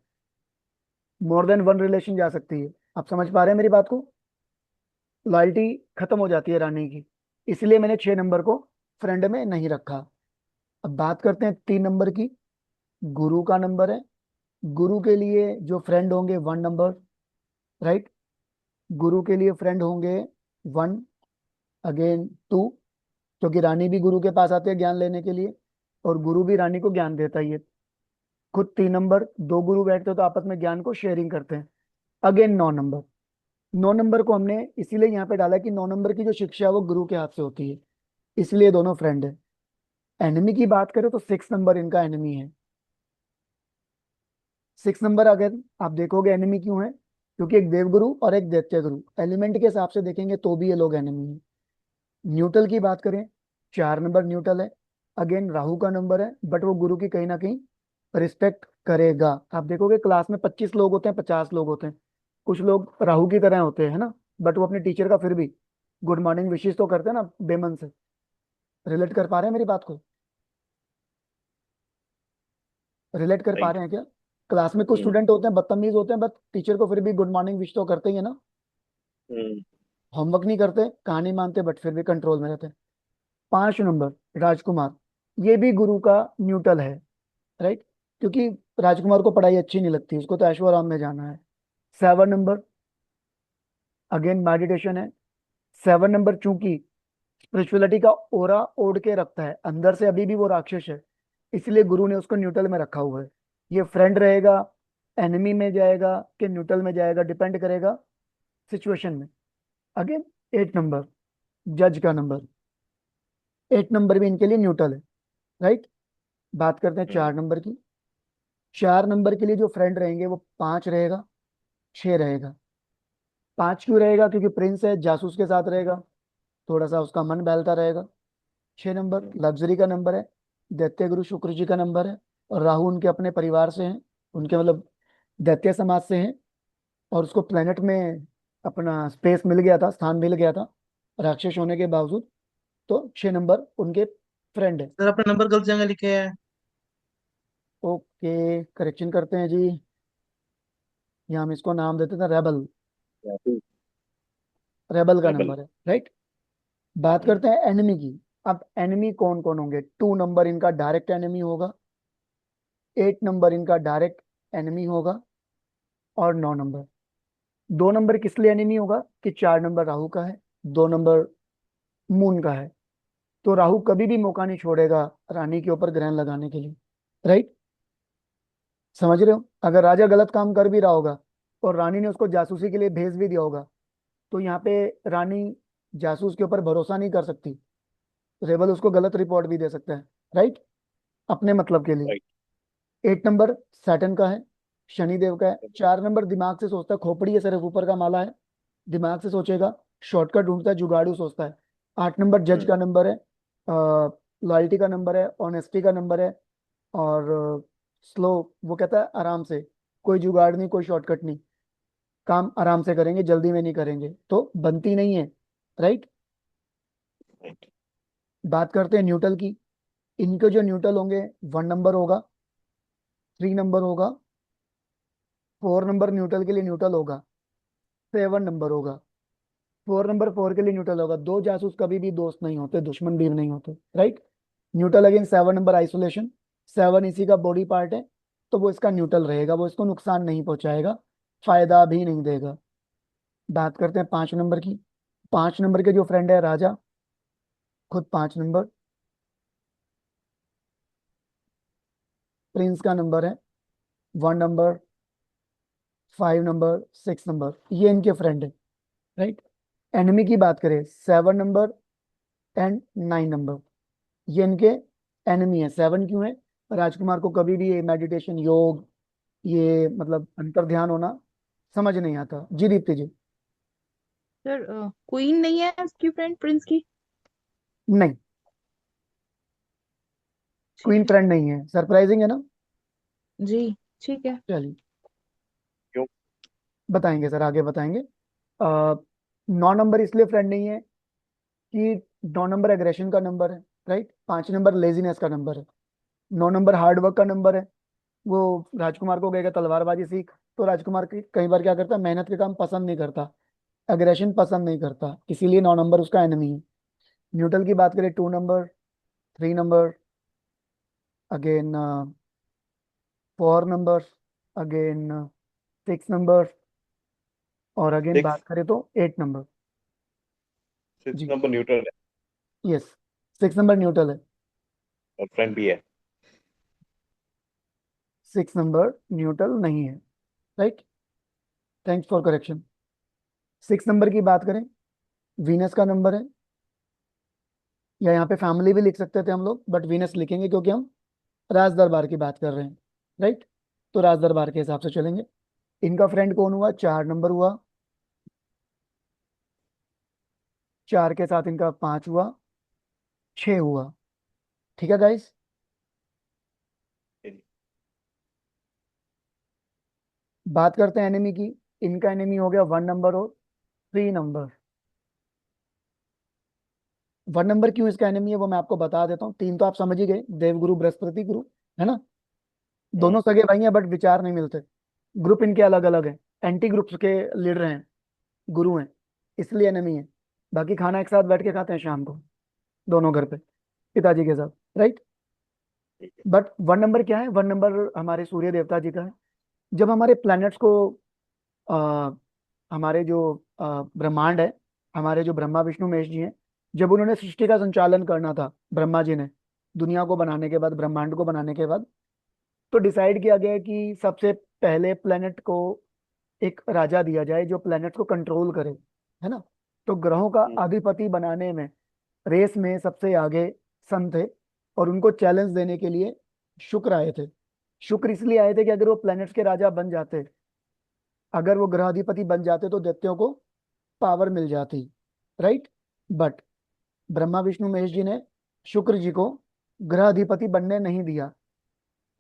मोर देन वन रिलेशन जा सकती है। आप समझ पा रहे हैं मेरी बात को? लॉयल्टी खत्म हो जाती है रानी की, इसलिए मैंने 6 नंबर को फ्रेंड में नहीं रखा। अब बात करते हैं 3 नंबर की, गुरु का नंबर है। गुरु के लिए जो फ्रेंड होंगे 1 नंबर, राइट। गुरु के लिए फ्रेंड होंगे 1, अगेन 2, क्योंकि रानी भी गुरु के पास आती है ज्ञान लेने के लिए, और गुरु भी रानी को ज्ञान देता ही है। खुद 3 नंबर, 2 गुरु बैठते हो तो आपस में ज्ञान को शेयरिंग करते हैं। अगेन 9 नंबर, 9 नंबर को हमने इसीलिए यहाँ पे डाला कि 9 नंबर की जो शिक्षा है वो गुरु के हाथ से होती है, इसलिए दोनों फ्रेंड है। एनिमी की बात करें तो 6 नंबर इनका एनिमी है। 6 नंबर अगर आप देखोगे एनिमी क्यों है, क्योंकि एक देवगुरु और एक दैत्य गुरु, एलिमेंट के हिसाब से देखेंगे तो भी ये लोग एनिमी है। न्यूट्रल की बात करें, 4 नंबर न्यूट्रल है, अगेन राहु का नंबर है, बट वो गुरु की कहीं ना कहीं रिस्पेक्ट करेगा। आप देखोगे क्लास में 25 लोग होते हैं, 50 लोग होते हैं, कुछ लोग राहु की तरह होते हैं, है ना, बट वो अपने टीचर का फिर भी गुड मॉर्निंग विशेष तो करते हैं ना बेमन से। रिलेट कर पा रहे हैं मेरी बात को? रिलेट कर पा नहीं। रहे हैं क्या? क्लास में कुछ हम्म। स्टूडेंट होते हैं बदतमीज होते हैं, बट टीचर को फिर भी गुड मॉर्निंग विश तो करते ही है ना। हम्म। होमवर्क नहीं करते, कहानी मानते, बट फिर भी कंट्रोल में रहते हैं। 5 नंबर राजकुमार, ये भी गुरु का न्यूट्रल है, राइट, क्योंकि राजकुमार को पढ़ाई अच्छी नहीं लगती, उसको तो ऐशो आराम में जाना है। 7 नंबर अगेन मेडिटेशन है। 7 नंबर चूंकि स्पिरिचुअलिटी का ओरा ओढ़ के रखता है अंदर से, अभी भी वो राक्षस है, इसलिए गुरु ने उसको न्यूट्रल में रखा हुआ है। ये फ्रेंड रहेगा, एनिमी में जाएगा कि न्यूट्रल में जाएगा, डिपेंड करेगा सिचुएशन में। अगेन 8 नंबर जज का नंबर, 8 नंबर भी इनके लिए न्यूट्रल है, राइट। बात करते हैं हम्म। 4 नंबर की। 4 नंबर के लिए जो फ्रेंड रहेंगे वो 5 रहेगा, 6 रहेगा। 5 क्यों रहेगा? क्योंकि प्रिंस है, जासूस के साथ रहेगा, थोड़ा सा उसका मन बहलता रहेगा। 6 नंबर लग्जरी का नंबर है, दैत्य गुरु शुक्र जी का नंबर है, और राहु उनके अपने परिवार से हैं, उनके मतलब दैत्य समाज से हैं, और उसको प्लेनेट में अपना स्पेस मिल गया था, स्थान मिल गया था राक्षस होने के बावजूद। तो 6 नंबर उनके फ्रेंड है। सर अपना नंबर गलत जगह लिखे हैं। ओके, करेक्शन करते हैं जी। यहाँ हम इसको नाम देते थे रेबल, राहु। रेबल का डबल। नंबर है, राइट। बात करते हैं एनिमी की। अब एनिमी कौन कौन होंगे? 2 नंबर इनका डायरेक्ट एनिमी होगा, 8 नंबर इनका डायरेक्ट एनिमी होगा, और 9 नंबर। 2 नंबर किस लिए एनिमी होगा कि 4 नंबर राहु का है, 2 नंबर मून का है, तो राहु कभी भी मौका नहीं छोड़ेगा रानी के ऊपर ग्रहण लगाने के लिए, राइट। समझ रहे हो? अगर राजा गलत काम कर भी रहा होगा और रानी ने उसको जासूसी के लिए भेज भी दिया होगा, तो यहाँ पे रानी जासूस के ऊपर भरोसा नहीं कर सकती, रेबल उसको गलत रिपोर्ट भी दे सकता है, राइट, अपने मतलब के लिए। राइट। 8 नंबर सैटर्न का है, शनिदेव का है। 4 नंबर दिमाग से सोचता है, खोपड़ी है सिर्फ ऊपर का माला है, दिमाग से सोचेगा, शॉर्टकट ढूंढता है, जुगाड़ू सोचता है। 8 नंबर जज हम्म। का नंबर है, लॉयल्टी का नंबर है, ऑनेस्टी का नंबर है, और स्लो, वो कहता है आराम से, कोई जुगाड़ नहीं, कोई शॉर्टकट नहीं, काम आराम से करेंगे, जल्दी में नहीं करेंगे तो बनती नहीं है, राइट। राइट। बात करते हैं न्यूट्रल की। इनके जो न्यूट्रल होंगे, 1 नंबर होगा, 3 नंबर होगा, 4 नंबर न्यूट्रल के लिए न्यूट्रल होगा, 7 नंबर होगा। 4 नंबर 4 के लिए न्यूट्रल होगा। दो जासूस कभी भी दोस्त नहीं होते, दुश्मन भी नहीं होते, right. Neutral again 7 number isolation. 7 इसी का बॉडी पार्ट है, तो वो इसका न्यूट्रल रहेगा, वो इसको नुकसान नहीं पहुंचाएगा, फायदा भी नहीं देगा। बात करते हैं 5 नंबर की। 5 नंबर के जो फ्रेंड है राजा, खुद 5 नंबर। प्रिंस का नंबर है 1 नंबर, 5 नंबर, 6 नंबर, ये इनके फ्रेंड है, राइट। एनिमी की बात करें 7 नंबर एंड 9 नंबर, ये इनके एनिमी है। 7 क्यों है? राजकुमार को कभी भी ये मेडिटेशन योग, ये मतलब अंतर ध्यान होना समझ नहीं आता। जी दीप्ति जी। सर क्वीन नहीं है उसकी फ्रेंड प्रिंस की? नहीं, ठीक क्वीन है। फ्रेंड नहीं है। सरप्राइजिंग है ना। जी ठीक है। चलिए क्यों? बताएंगे सर, आगे बताएंगे। 9 नंबर इसलिए फ्रेंड नहीं है कि 9 नंबर एग्रेशन का नंबर है, राइट। 5 नंबर लेजीनेस का नंबर है। 9 नंबर हार्डवर्क का नंबर है। वो राजकुमार को कहेगा तलवारबाजी सीख, तो राजकुमार कई बार क्या करता है, मेहनत के काम पसंद नहीं करता, अग्रेशन पसंद नहीं करता, इसीलिए 9 नंबर उसका एनिमी है। न्यूट्रल की बात करें 2 number, 3 number, again 4 number, again 6 number, और अगेन सिक्स बात करें तो 8 नंबर। सिक्स जी नंबर न्यूट्रल है यस, 6 नंबर न्यूट्रल है। और फ्रेंड भी है। 6 नंबर न्यूट्रल नहीं है, right. Thanks for correction. 6 number की बात करें, वीनस का नंबर है, या यहाँ पे फैमिली भी लिख सकते थे हम लोग, बट वीनस लिखेंगे क्योंकि हम राज दरबार की बात कर रहे हैं, राइट। तो राज दरबार के हिसाब से चलेंगे। इनका फ्रेंड कौन हुआ? 4 नंबर हुआ। 4 के साथ इनका 5 हुआ, 6 हुआ। ठीक है गाइस। बात करते हैं एनिमी की। इनका एनिमी हो गया 1 नंबर और 3 नंबर। 1 नंबर क्यों इसका एनिमी है वो मैं आपको बता देता हूँ। 3 तो आप समझ ही गए, देवगुरु बृहस्पति गुरु, है ना। दोनों सगे भाई हैं बट विचार नहीं मिलते, ग्रुप इनके अलग अलग हैं, एंटी ग्रुप्स के लीडर हैं, गुरु हैं, इसलिए एनिमी है। बाकी खाना एक साथ बैठ के खाते हैं शाम को, दोनों घर पे पिताजी के साथ, राइट। बट 1 नंबर क्या है? 1 नंबर हमारे सूर्य देवता जी का है। जब हमारे प्लैनेट्स को आ, हमारे जो ब्रह्मांड है, हमारे जो ब्रह्मा विष्णु महेश जी हैं, जब उन्होंने सृष्टि का संचालन करना था ब्रह्मा जी ने, दुनिया को बनाने के बाद, ब्रह्मांड को बनाने के बाद, तो डिसाइड किया गया कि सबसे पहले प्लेनेट को एक राजा दिया जाए जो प्लेनेट को कंट्रोल करे, है ना। तो ग्रहों का अधिपति बनाने में, रेस में सबसे आगे सन थे, और उनको चैलेंज देने के लिए शुक्र आए थे। शुक्र इसलिए आए थे कि अगर वो प्लैनेट्स के राजा बन जाते, अगर वो ग्रहाधिपति बन जाते, तो दैत्यों को पावर मिल जाती, राइट। बट ब्रह्मा विष्णु महेश जी ने शुक्र जी को ग्रहाधिपति बनने नहीं दिया।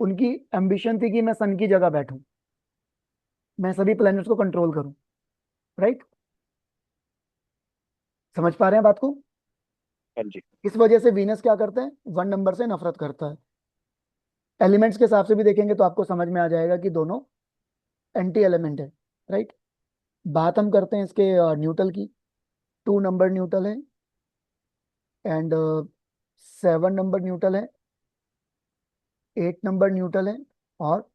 उनकी एम्बिशन थी कि मैं सन की जगह बैठूं, मैं सभी प्लैनेट्स को कंट्रोल करूं, राइट। समझ पा रहे हैं बात को? हाँ जी। इस वजह से वीनस क्या करते हैं, 1 नंबर से नफरत करता है। एलिमेंट्स के हिसाब से भी देखेंगे तो आपको समझ में आ जाएगा कि दोनों एंटी एलिमेंट है, राइट। बात हम करते हैं इसके न्यूट्रल की। 2 नंबर न्यूट्रल है, एंड 7 नंबर न्यूट्रल है, 8 नंबर न्यूट्रल है, और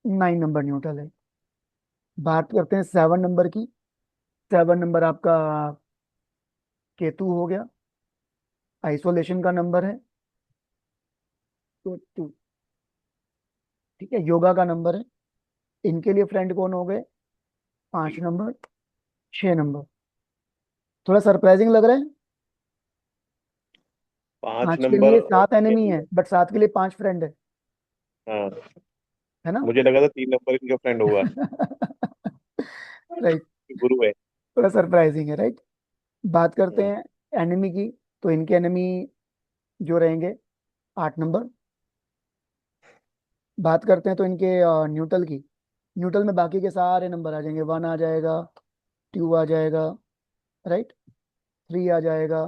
9 नंबर न्यूट्रल है। बात करते हैं 7 नंबर की। 7 नंबर आपका केतु हो गया, आइसोलेशन का नंबर है, तो 2, ठीक है, योगा का नंबर है। इनके लिए फ्रेंड कौन हो गए? 5 नंबर, 6 नंबर। थोड़ा सरप्राइजिंग लग रहा है। पांच 5 के नंबर लिए और 7 एनिमी केतु है, है। बट 7 के लिए 5 फ्रेंड है हाँ, है ना। मुझे लगा था 3 नंबर इनका फ्रेंड होगा। राइट, गुरु है। थोड़ा सरप्राइजिंग है, राइट। बात करते हम्म, हैं एनिमी की। तो इनके एनिमी जो रहेंगे 8 नंबर। बात करते हैं तो इनके न्यूट्रल की। न्यूट्रल में बाकी के सारे नंबर आ जाएंगे, 1 आ जाएगा, 2 आ जाएगा, राइट, 3 आ जाएगा,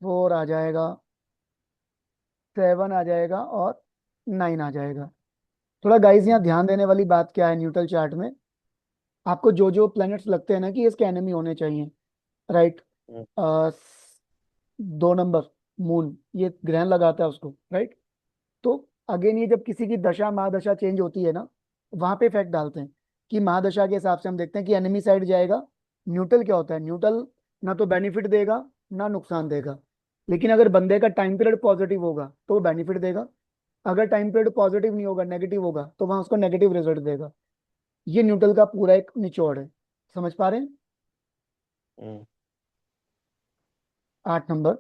4 आ जाएगा, 7 आ जाएगा, और 9 आ जाएगा। थोड़ा गाइस यहाँ ध्यान देने वाली बात क्या है न्यूट्रल चार्ट में, आपको जो जो प्लैनेट्स लगते हैं ना कि इसके एनिमी होने चाहिए, राइट, हम्म, 2 नंबर मून, ये ग्रहण लगाता है उसको, राइट। तो अगेन ये जब किसी की दशा महादशा चेंज होती है ना, वहां पे इफेक्ट डालते हैं कि महादशा के हिसाब से हम देखते हैं कि एनिमी साइड जाएगा। न्यूट्रल क्या होता है? न्यूट्रल ना तो बेनिफिट देगा ना नुकसान देगा। लेकिन अगर बंदे का टाइम पीरियड पॉजिटिव होगा तो वो बेनिफिट देगा, अगर टाइम पीरियड पॉजिटिव नहीं होगा, नेगेटिव होगा, तो वहां उसको नेगेटिव रिजल्ट देगा। ये न्यूट्रल का पूरा एक निचोड़ है। समझ पा रहे हैं? हम्म, 8 नंबर,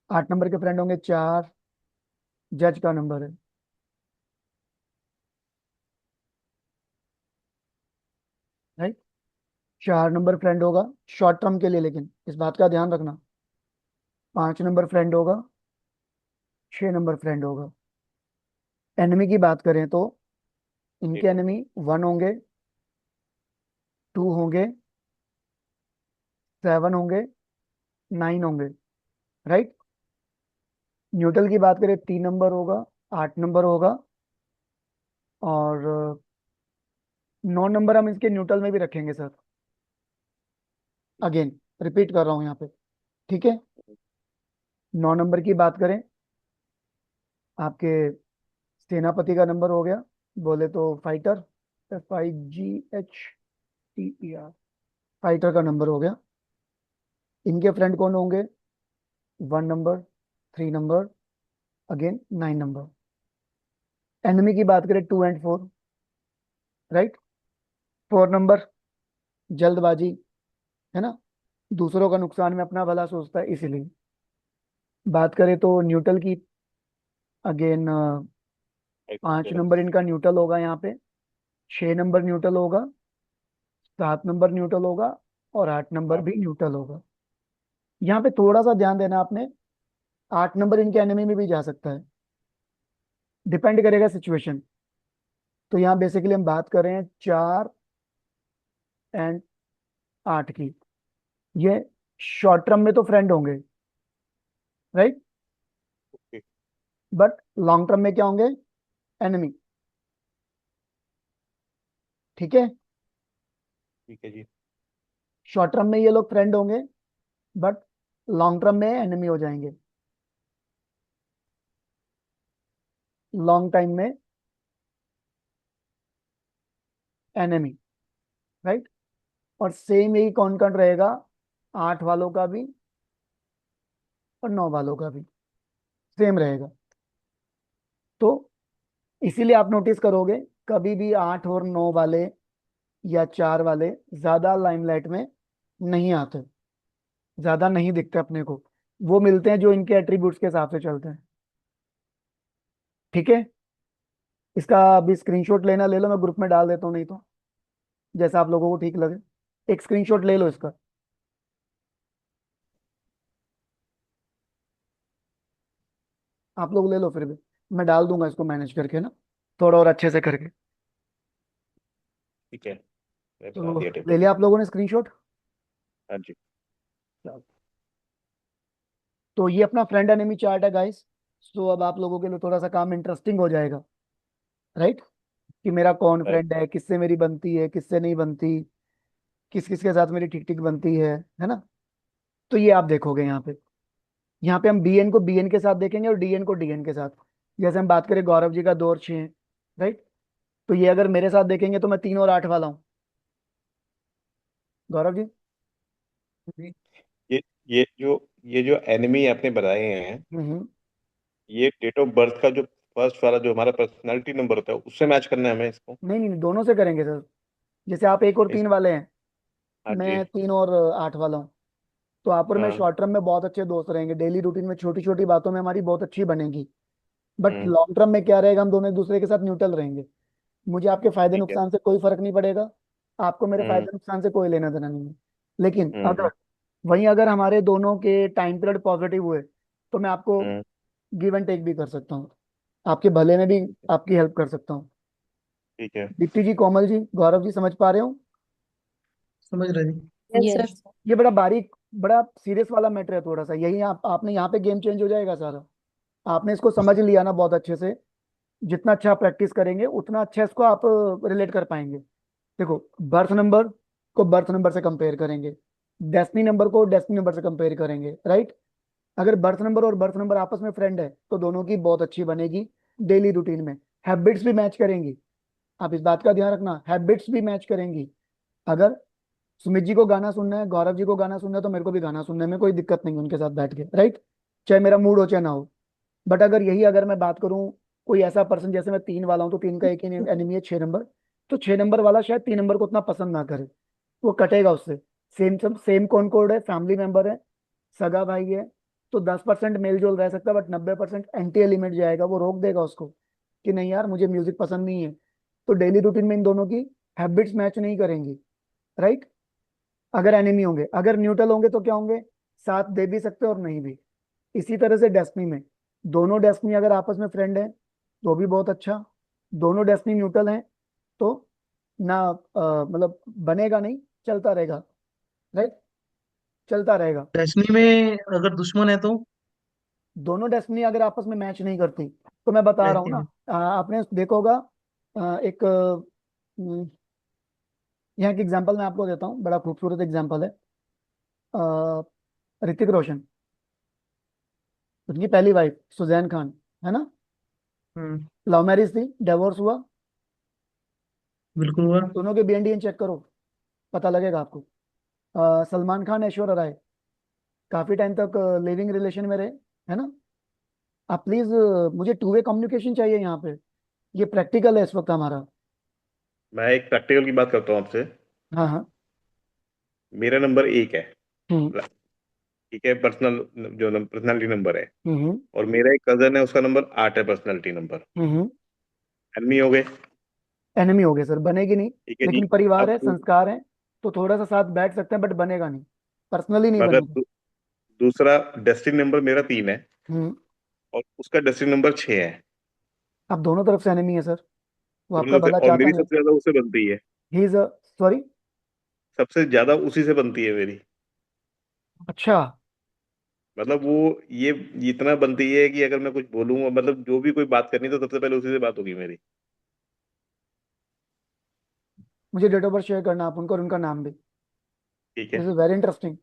8 नंबर के फ्रेंड होंगे 4, जज का नंबर है, राइट। 4 नंबर फ्रेंड होगा शॉर्ट टर्म के लिए, लेकिन इस बात का ध्यान रखना। 5 नंबर फ्रेंड होगा, 6 नंबर फ्रेंड होगा। एनिमी की बात करें तो इनके ठीक है। एनिमी 1 होंगे, 2 होंगे, 7 होंगे, 9 होंगे, राइट। न्यूट्रल की बात करें 3 नंबर होगा, 8 नंबर होगा, और 9 नंबर हम इसके न्यूट्रल में भी रखेंगे सर। अगेन रिपीट कर रहा हूं यहाँ पे, ठीक है। 9 नंबर की बात करें, आपके सेनापति का नंबर हो गया, बोले तो फाइटर, FIGHTER, फाइटर का नंबर हो गया। इनके फ्रेंड कौन होंगे? 1 number, 3 number, again 9 number. Enemy की बात करें 2 एंड 4, राइट। 4 नंबर जल्दबाजी, है ना, दूसरों का नुकसान में अपना भला सोचता है, इसीलिए। बात करें तो न्यूट्रल की, अगेन एक 5 नंबर इनका न्यूट्रल होगा यहाँ पे, 6 नंबर न्यूट्रल होगा, 7 नंबर न्यूट्रल होगा, और 8 नंबर भी न्यूट्रल होगा। यहाँ पे थोड़ा सा ध्यान देना आपने, 8 नंबर इनके एनिमी में भी जा सकता है, डिपेंड करेगा सिचुएशन। तो यहाँ बेसिकली हम बात कर रहे हैं 4 एंड 8 की। ये शॉर्ट टर्म में तो फ्रेंड होंगे, राइट, ठीक बट लॉन्ग टर्म में क्या होंगे? एनिमी, ठीक है। ठीक है जी। शॉर्ट टर्म में ये लोग फ्रेंड होंगे, बट लॉन्ग टर्म में एनिमी हो जाएंगे, लॉन्ग टाइम में एनिमी, राइट। और सेम यही कॉन्कन रहेगा 8 वालों का भी और 9 वालों का भी, सेम रहेगा। तो इसीलिए आप नोटिस करोगे कभी भी 8 और 9 वाले या 4 वाले ज्यादा लाइमलाइट में नहीं आते, ज्यादा नहीं दिखते अपने को। वो मिलते हैं जो इनके एट्रीब्यूट्स के हिसाब से चलते हैं, ठीक है। इसका अभी स्क्रीनशॉट लेना ले लो, मैं ग्रुप में डाल देता हूँ, नहीं तो जैसा आप लोगों को ठीक लगे एक स्क्रीनशॉट ले लो इसका। आप लोग ले लो, फिर भी मैं डाल दूंगा इसको मैनेज करके ना, थोड़ा और अच्छे से करके। ठीक है, मैं बना तो दिया ले टेबल। लिया आप लोगों ने स्क्रीनशॉट? हाँ जी। तो ये अपना फ्रेंड एनिमी चार्ट है गाइस। सो अब आप लोगों के लिए थोड़ा सा काम इंटरेस्टिंग हो जाएगा, राइट, कि मेरा कौन राइट। फ्रेंड है, किससे मेरी बनती है, किससे नहीं बनती, किस किस के साथ मेरी ठीक ठीक बनती है ना। तो ये आप देखोगे यहाँ पे हम BN को BN के साथ देखेंगे और DN को DN के साथ। जैसे हम बात करें गौरव जी का 2 और 6 है, राइट। तो ये अगर मेरे साथ देखेंगे तो मैं 3 और 8 वाला हूँ, गौरव जी। ये ये जो ये जो एनिमी आपने बताए हैं, हम्म। ये डेट ऑफ बर्थ का जो फर्स्ट वाला जो हमारा पर्सनालिटी नंबर होता है उससे मैच करना है हमें इसको। नहीं नहीं नहीं, दोनों से करेंगे सर। जैसे आप 1 और 3 इस वाले हैं, हाँ जी। मैं 3 और 8 वाला हूँ। तो आप और मैं हाँ। शॉर्ट टर्म में बहुत अच्छे दोस्त रहेंगे, डेली रूटीन में छोटी छोटी बातों में हमारी बहुत अच्छी बनेगी। But hmm. लॉन्ग टर्म में क्या रहेगा, हम दोनों एक दूसरे के साथ न्यूट्रल रहेंगे। मुझे आपके फायदे ठीक है। नुकसान से कोई फर्क नहीं पड़ेगा, आपको मेरे हम्म। फायदे नुकसान से कोई लेना देना नहीं है। लेकिन हम्म। अगर हमारे दोनों के टाइम पीरियड पॉजिटिव हुए, तो मैं आपको हम्म। गिव एंड टेक भी कर सकता हूँ, आपके भले में भी आपकी हेल्प कर सकता हूँ। ठीक है। दीप्ति जी, कोमल जी, गौरव जी, समझ पा रहे हो? समझ रहे जी। Yes yes. सर। ये बड़ा बारीक, बड़ा सीरियस वाला मैटर है थोड़ा सा, यही आपने यहाँ पे गेम चेंज हो जाएगा सारा। आपने इसको समझ लिया ना बहुत अच्छे से, जितना अच्छा प्रैक्टिस करेंगे उतना अच्छा इसको आप रिलेट कर पाएंगे। देखो, बर्थ नंबर को बर्थ नंबर से कंपेयर करेंगे, डेस्टिनी नंबर को डेस्टिनी नंबर से कंपेयर करेंगे, राइट। अगर बर्थ नंबर और बर्थ नंबर आपस में फ्रेंड है तो दोनों की बहुत अच्छी बनेगी डेली रूटीन में। हैबिट्स भी मैच करेंगी, आप इस बात का ध्यान रखना, हैबिट्स भी मैच करेंगी। अगर सुमित जी को गाना सुनना है, गौरव जी को गाना सुनना है, तो मेरे को भी गाना सुनने में कोई दिक्कत नहीं है उनके साथ बैठ के, राइट, चाहे मेरा मूड हो चाहे ना हो। बट अगर मैं बात करूं, कोई ऐसा पर्सन, जैसे मैं 3 वाला हूं तो 3 का एक ही एनिमी है 6 नंबर, तो 6 नंबर वाला शायद 3 नंबर को उतना पसंद ना करे, वो कटेगा उससे। सेम सब सेम कॉनकोर्ड है, फैमिली मेंबर है, सगा भाई है, तो 10% मेल जोल रह सकता है, बट 90% एंटी एलिमेंट जाएगा, वो रोक देगा उसको कि नहीं यार मुझे म्यूजिक पसंद नहीं है। तो डेली रूटीन में इन दोनों की हैबिट्स मैच नहीं करेंगी, राइट। अगर एनिमी होंगे, अगर न्यूट्रल होंगे तो क्या होंगे, साथ दे भी सकते और नहीं भी। इसी तरह से डेस्टिनी में, दोनों डेस्टिनी अगर आपस में फ्रेंड है तो भी बहुत अच्छा, दोनों डेस्टिनी न्यूट्रल हैं तो ना, मतलब बनेगा नहीं, चलता रहेगा, राइट, चलता रहेगा। डेस्टिनी में अगर दुश्मन है तो दोनों डेस्टिनी अगर आपस में मैच नहीं करती, तो मैं बता रहा हूँ ना, ऐसे आपने देखा होगा, एक यहाँ की एग्जांपल मैं आपको देता हूँ, बड़ा खूबसूरत एग्जांपल है। अ, ऋतिक रोशन, उनकी पहली वाइफ सुजैन खान, है ना, हम्म, लव मैरिज थी, डिवोर्स हुआ, बिल्कुल हुआ। दोनों के बीएनडीएन चेक करो, पता लगेगा आपको। सलमान खान ऐश्वर्या राय काफी टाइम तक लिविंग रिलेशन में रहे, है ना। आप प्लीज, मुझे टू वे कम्युनिकेशन चाहिए यहाँ पे, ये प्रैक्टिकल है इस वक्त हमारा। मैं एक प्रैक्टिकल की बात करता हूँ आपसे। हाँ हाँ। मेरा नंबर 1 है, हम्म ठीक है, पर्सनल, जो पर्सनालिटी नंबर है। हम्म और मेरा एक कजन है, उसका नंबर 8 है, पर्सनालिटी नंबर। हम्म। एनमी हो गए। एनिमी हो गए सर, बनेगी नहीं। ठीक है जी। लेकिन परिवार अब है, संस्कार है, तो थोड़ा सा साथ बैठ सकते हैं, बट बनेगा नहीं, पर्सनली नहीं अगर बनेगा। दूसरा डेस्टिनी नंबर मेरा 3 है हम्म। और उसका डेस्टिनी नंबर 6 है। आप दोनों तरफ से एनिमी है सर, वो आपका दोनों से, भला और चाहता मेरी नहीं। सबसे ज्यादा उससे बनती है। He is, sorry. सबसे ज्यादा उसी से बनती है मेरी। अच्छा, मतलब वो, ये इतना बनती है कि अगर मैं कुछ बोलूंगा, मतलब जो भी कोई बात करनी तो सबसे पहले उसी से बात होगी मेरी। मुझे डेट ऑफ बर्थ शेयर करना आप उनका और उनका नाम भी। ठीक दिस है। Is very interesting,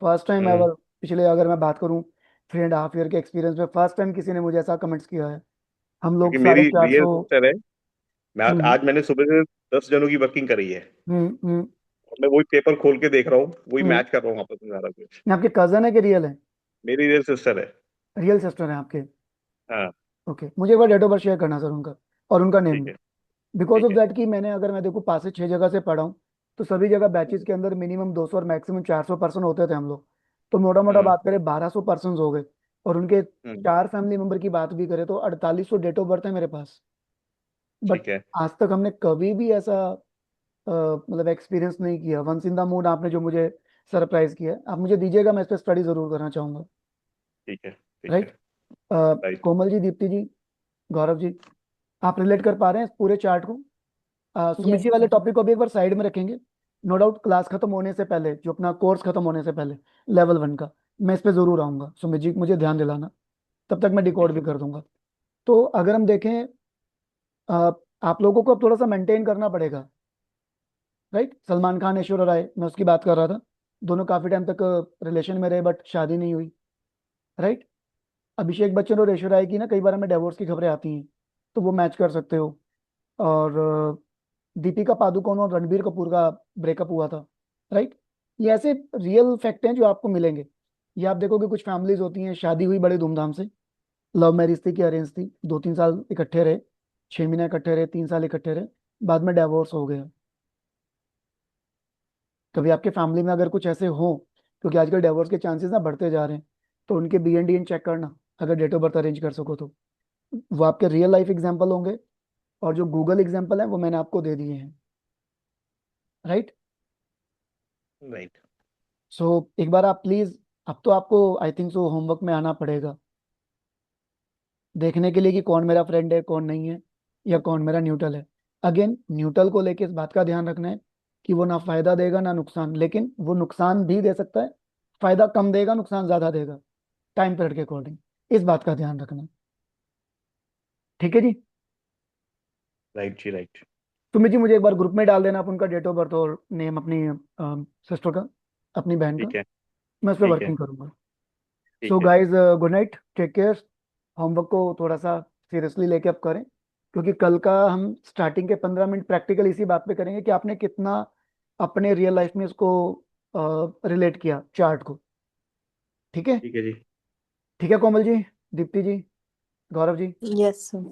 first time hmm. Ever. पिछले अगर मैं बात करूं 3.5 ईयर के एक्सपीरियंस में, फर्स्ट टाइम किसी ने मुझे ऐसा कमेंट्स किया है। हम लोग क्योंकि मेरी साढ़े चार रियल सौ सिस्टर है। मैं हम्म आज मैंने सुबह से 10 जनों की वर्किंग करी है। हम्म हम्म और मैं वही पेपर खोल के देख रहा हूँ, वही हम्म। मैच कर रहा हूँ आपस में सारा कुछ। ये आपके कजन है कि रियल है? मेरी रियल सिस्टर है। रियल सिस्टर है आपके? हाँ। ओके, मुझे एक बार डेट ऑफ बर्थ शेयर करना सर उनका, और उनका नेम ठीक भी। है। बिकॉज ठीक ऑफ है। दैट कि मैंने, अगर मैं देखूँ 5 से 6 जगह से पढ़ा हूँ, तो सभी जगह बैचेस के अंदर मिनिमम 200 और मैक्सिमम 400 पर्सन होते थे हम लोग। तो मोटा मोटा हम्म। बात करें 1200 पर्सन हो गए, और उनके हम्म। 4 फैमिली मेंबर की बात भी करें तो 4800 डेट ऑफ बर्थ है मेरे पास। बट ठीक है। आज तक हमने कभी भी ऐसा मतलब एक्सपीरियंस नहीं किया। वंस इन द मूड आपने जो मुझे सरप्राइज किया है, आप मुझे दीजिएगा, मैं इस पर स्टडी जरूर करना चाहूंगा, ठीक है। ठीक राइट। है। राइट। कोमल जी, दीप्ति जी, गौरव जी, आप रिलेट कर पा रहे हैं इस पूरे चार्ट को? सुमित यस जी वाले सर। टॉपिक को भी एक बार साइड में रखेंगे, नो डाउट। क्लास खत्म होने से पहले, जो अपना कोर्स खत्म होने से पहले, लेवल 1 का, मैं इस पे जरूर आऊंगा। सुमित जी मुझे ध्यान दिलाना, तब तक मैं डिकोड ठीक भी है। कर दूंगा। तो अगर हम देखें, अ, आप लोगों को अब थोड़ा सा मेंटेन करना पड़ेगा, राइट। सलमान खान ऐश्वर्या राय, मैं उसकी बात कर रहा था, दोनों काफी टाइम तक रिलेशन में रहे बट शादी नहीं हुई, राइट। अभिषेक बच्चन और ऐश्वर्या राय की ना कई बार हमें डिवोर्स की खबरें आती हैं, तो वो मैच कर सकते हो। और दीपिका पादुकोण और रणबीर कपूर का ब्रेकअप हुआ था, राइट। ये ऐसे रियल फैक्ट हैं जो आपको मिलेंगे। ये आप देखोगे कुछ फैमिलीज होती हैं, शादी हुई बड़े धूमधाम से, लव मैरिज थी कि अरेंज थी, 2-3 साल इकट्ठे रहे, 6 महीने इकट्ठे रहे, 3 साल इकट्ठे रहे, बाद में डिवोर्स हो गया। कभी आपके फैमिली में अगर कुछ ऐसे हो, क्योंकि आजकल डिवोर्स के चांसेस ना बढ़ते जा रहे हैं, तो उनके बीएनडीएन चेक करना, अगर डेट ऑफ बर्थ अरेंज कर सको तो। वो आपके रियल लाइफ एग्जाम्पल होंगे, और जो गूगल एग्जाम्पल है वो मैंने आपको दे दिए हैं, राइट। राइट। सो एक बार आप प्लीज, अब तो आपको आई थिंक सो होमवर्क में आना पड़ेगा, देखने के लिए कि कौन मेरा फ्रेंड है कौन नहीं है, या कौन मेरा न्यूट्रल है। अगेन, न्यूट्रल को लेके इस बात का ध्यान रखना है कि वो ना फायदा देगा ना नुकसान, लेकिन वो नुकसान भी दे सकता है, फायदा कम देगा नुकसान ज्यादा देगा, टाइम पीरियड के अकॉर्डिंग। इस बात का ध्यान रखना, ठीक है जी। राइट जी। राइट। सुमित जी मुझे एक बार ग्रुप में डाल देना आप उनका डेट ऑफ बर्थ और नेम अपनी सिस्टर का, अपनी बहन का, ठीक है। मैं उस पर ठीक है। वर्किंग करूंगा। ठीक सो है। Guys good night, take care. Homework को थोड़ा सा सीरियसली लेके अब करें, क्योंकि कल का हम स्टार्टिंग के 15 मिनट प्रैक्टिकल इसी बात पे करेंगे कि आपने कितना अपने रियल लाइफ में इसको रिलेट किया चार्ट को। ठीक है? ठीक है जी। ठीक है कोमल जी, दीप्ति जी, गौरव जी। Yes, sir.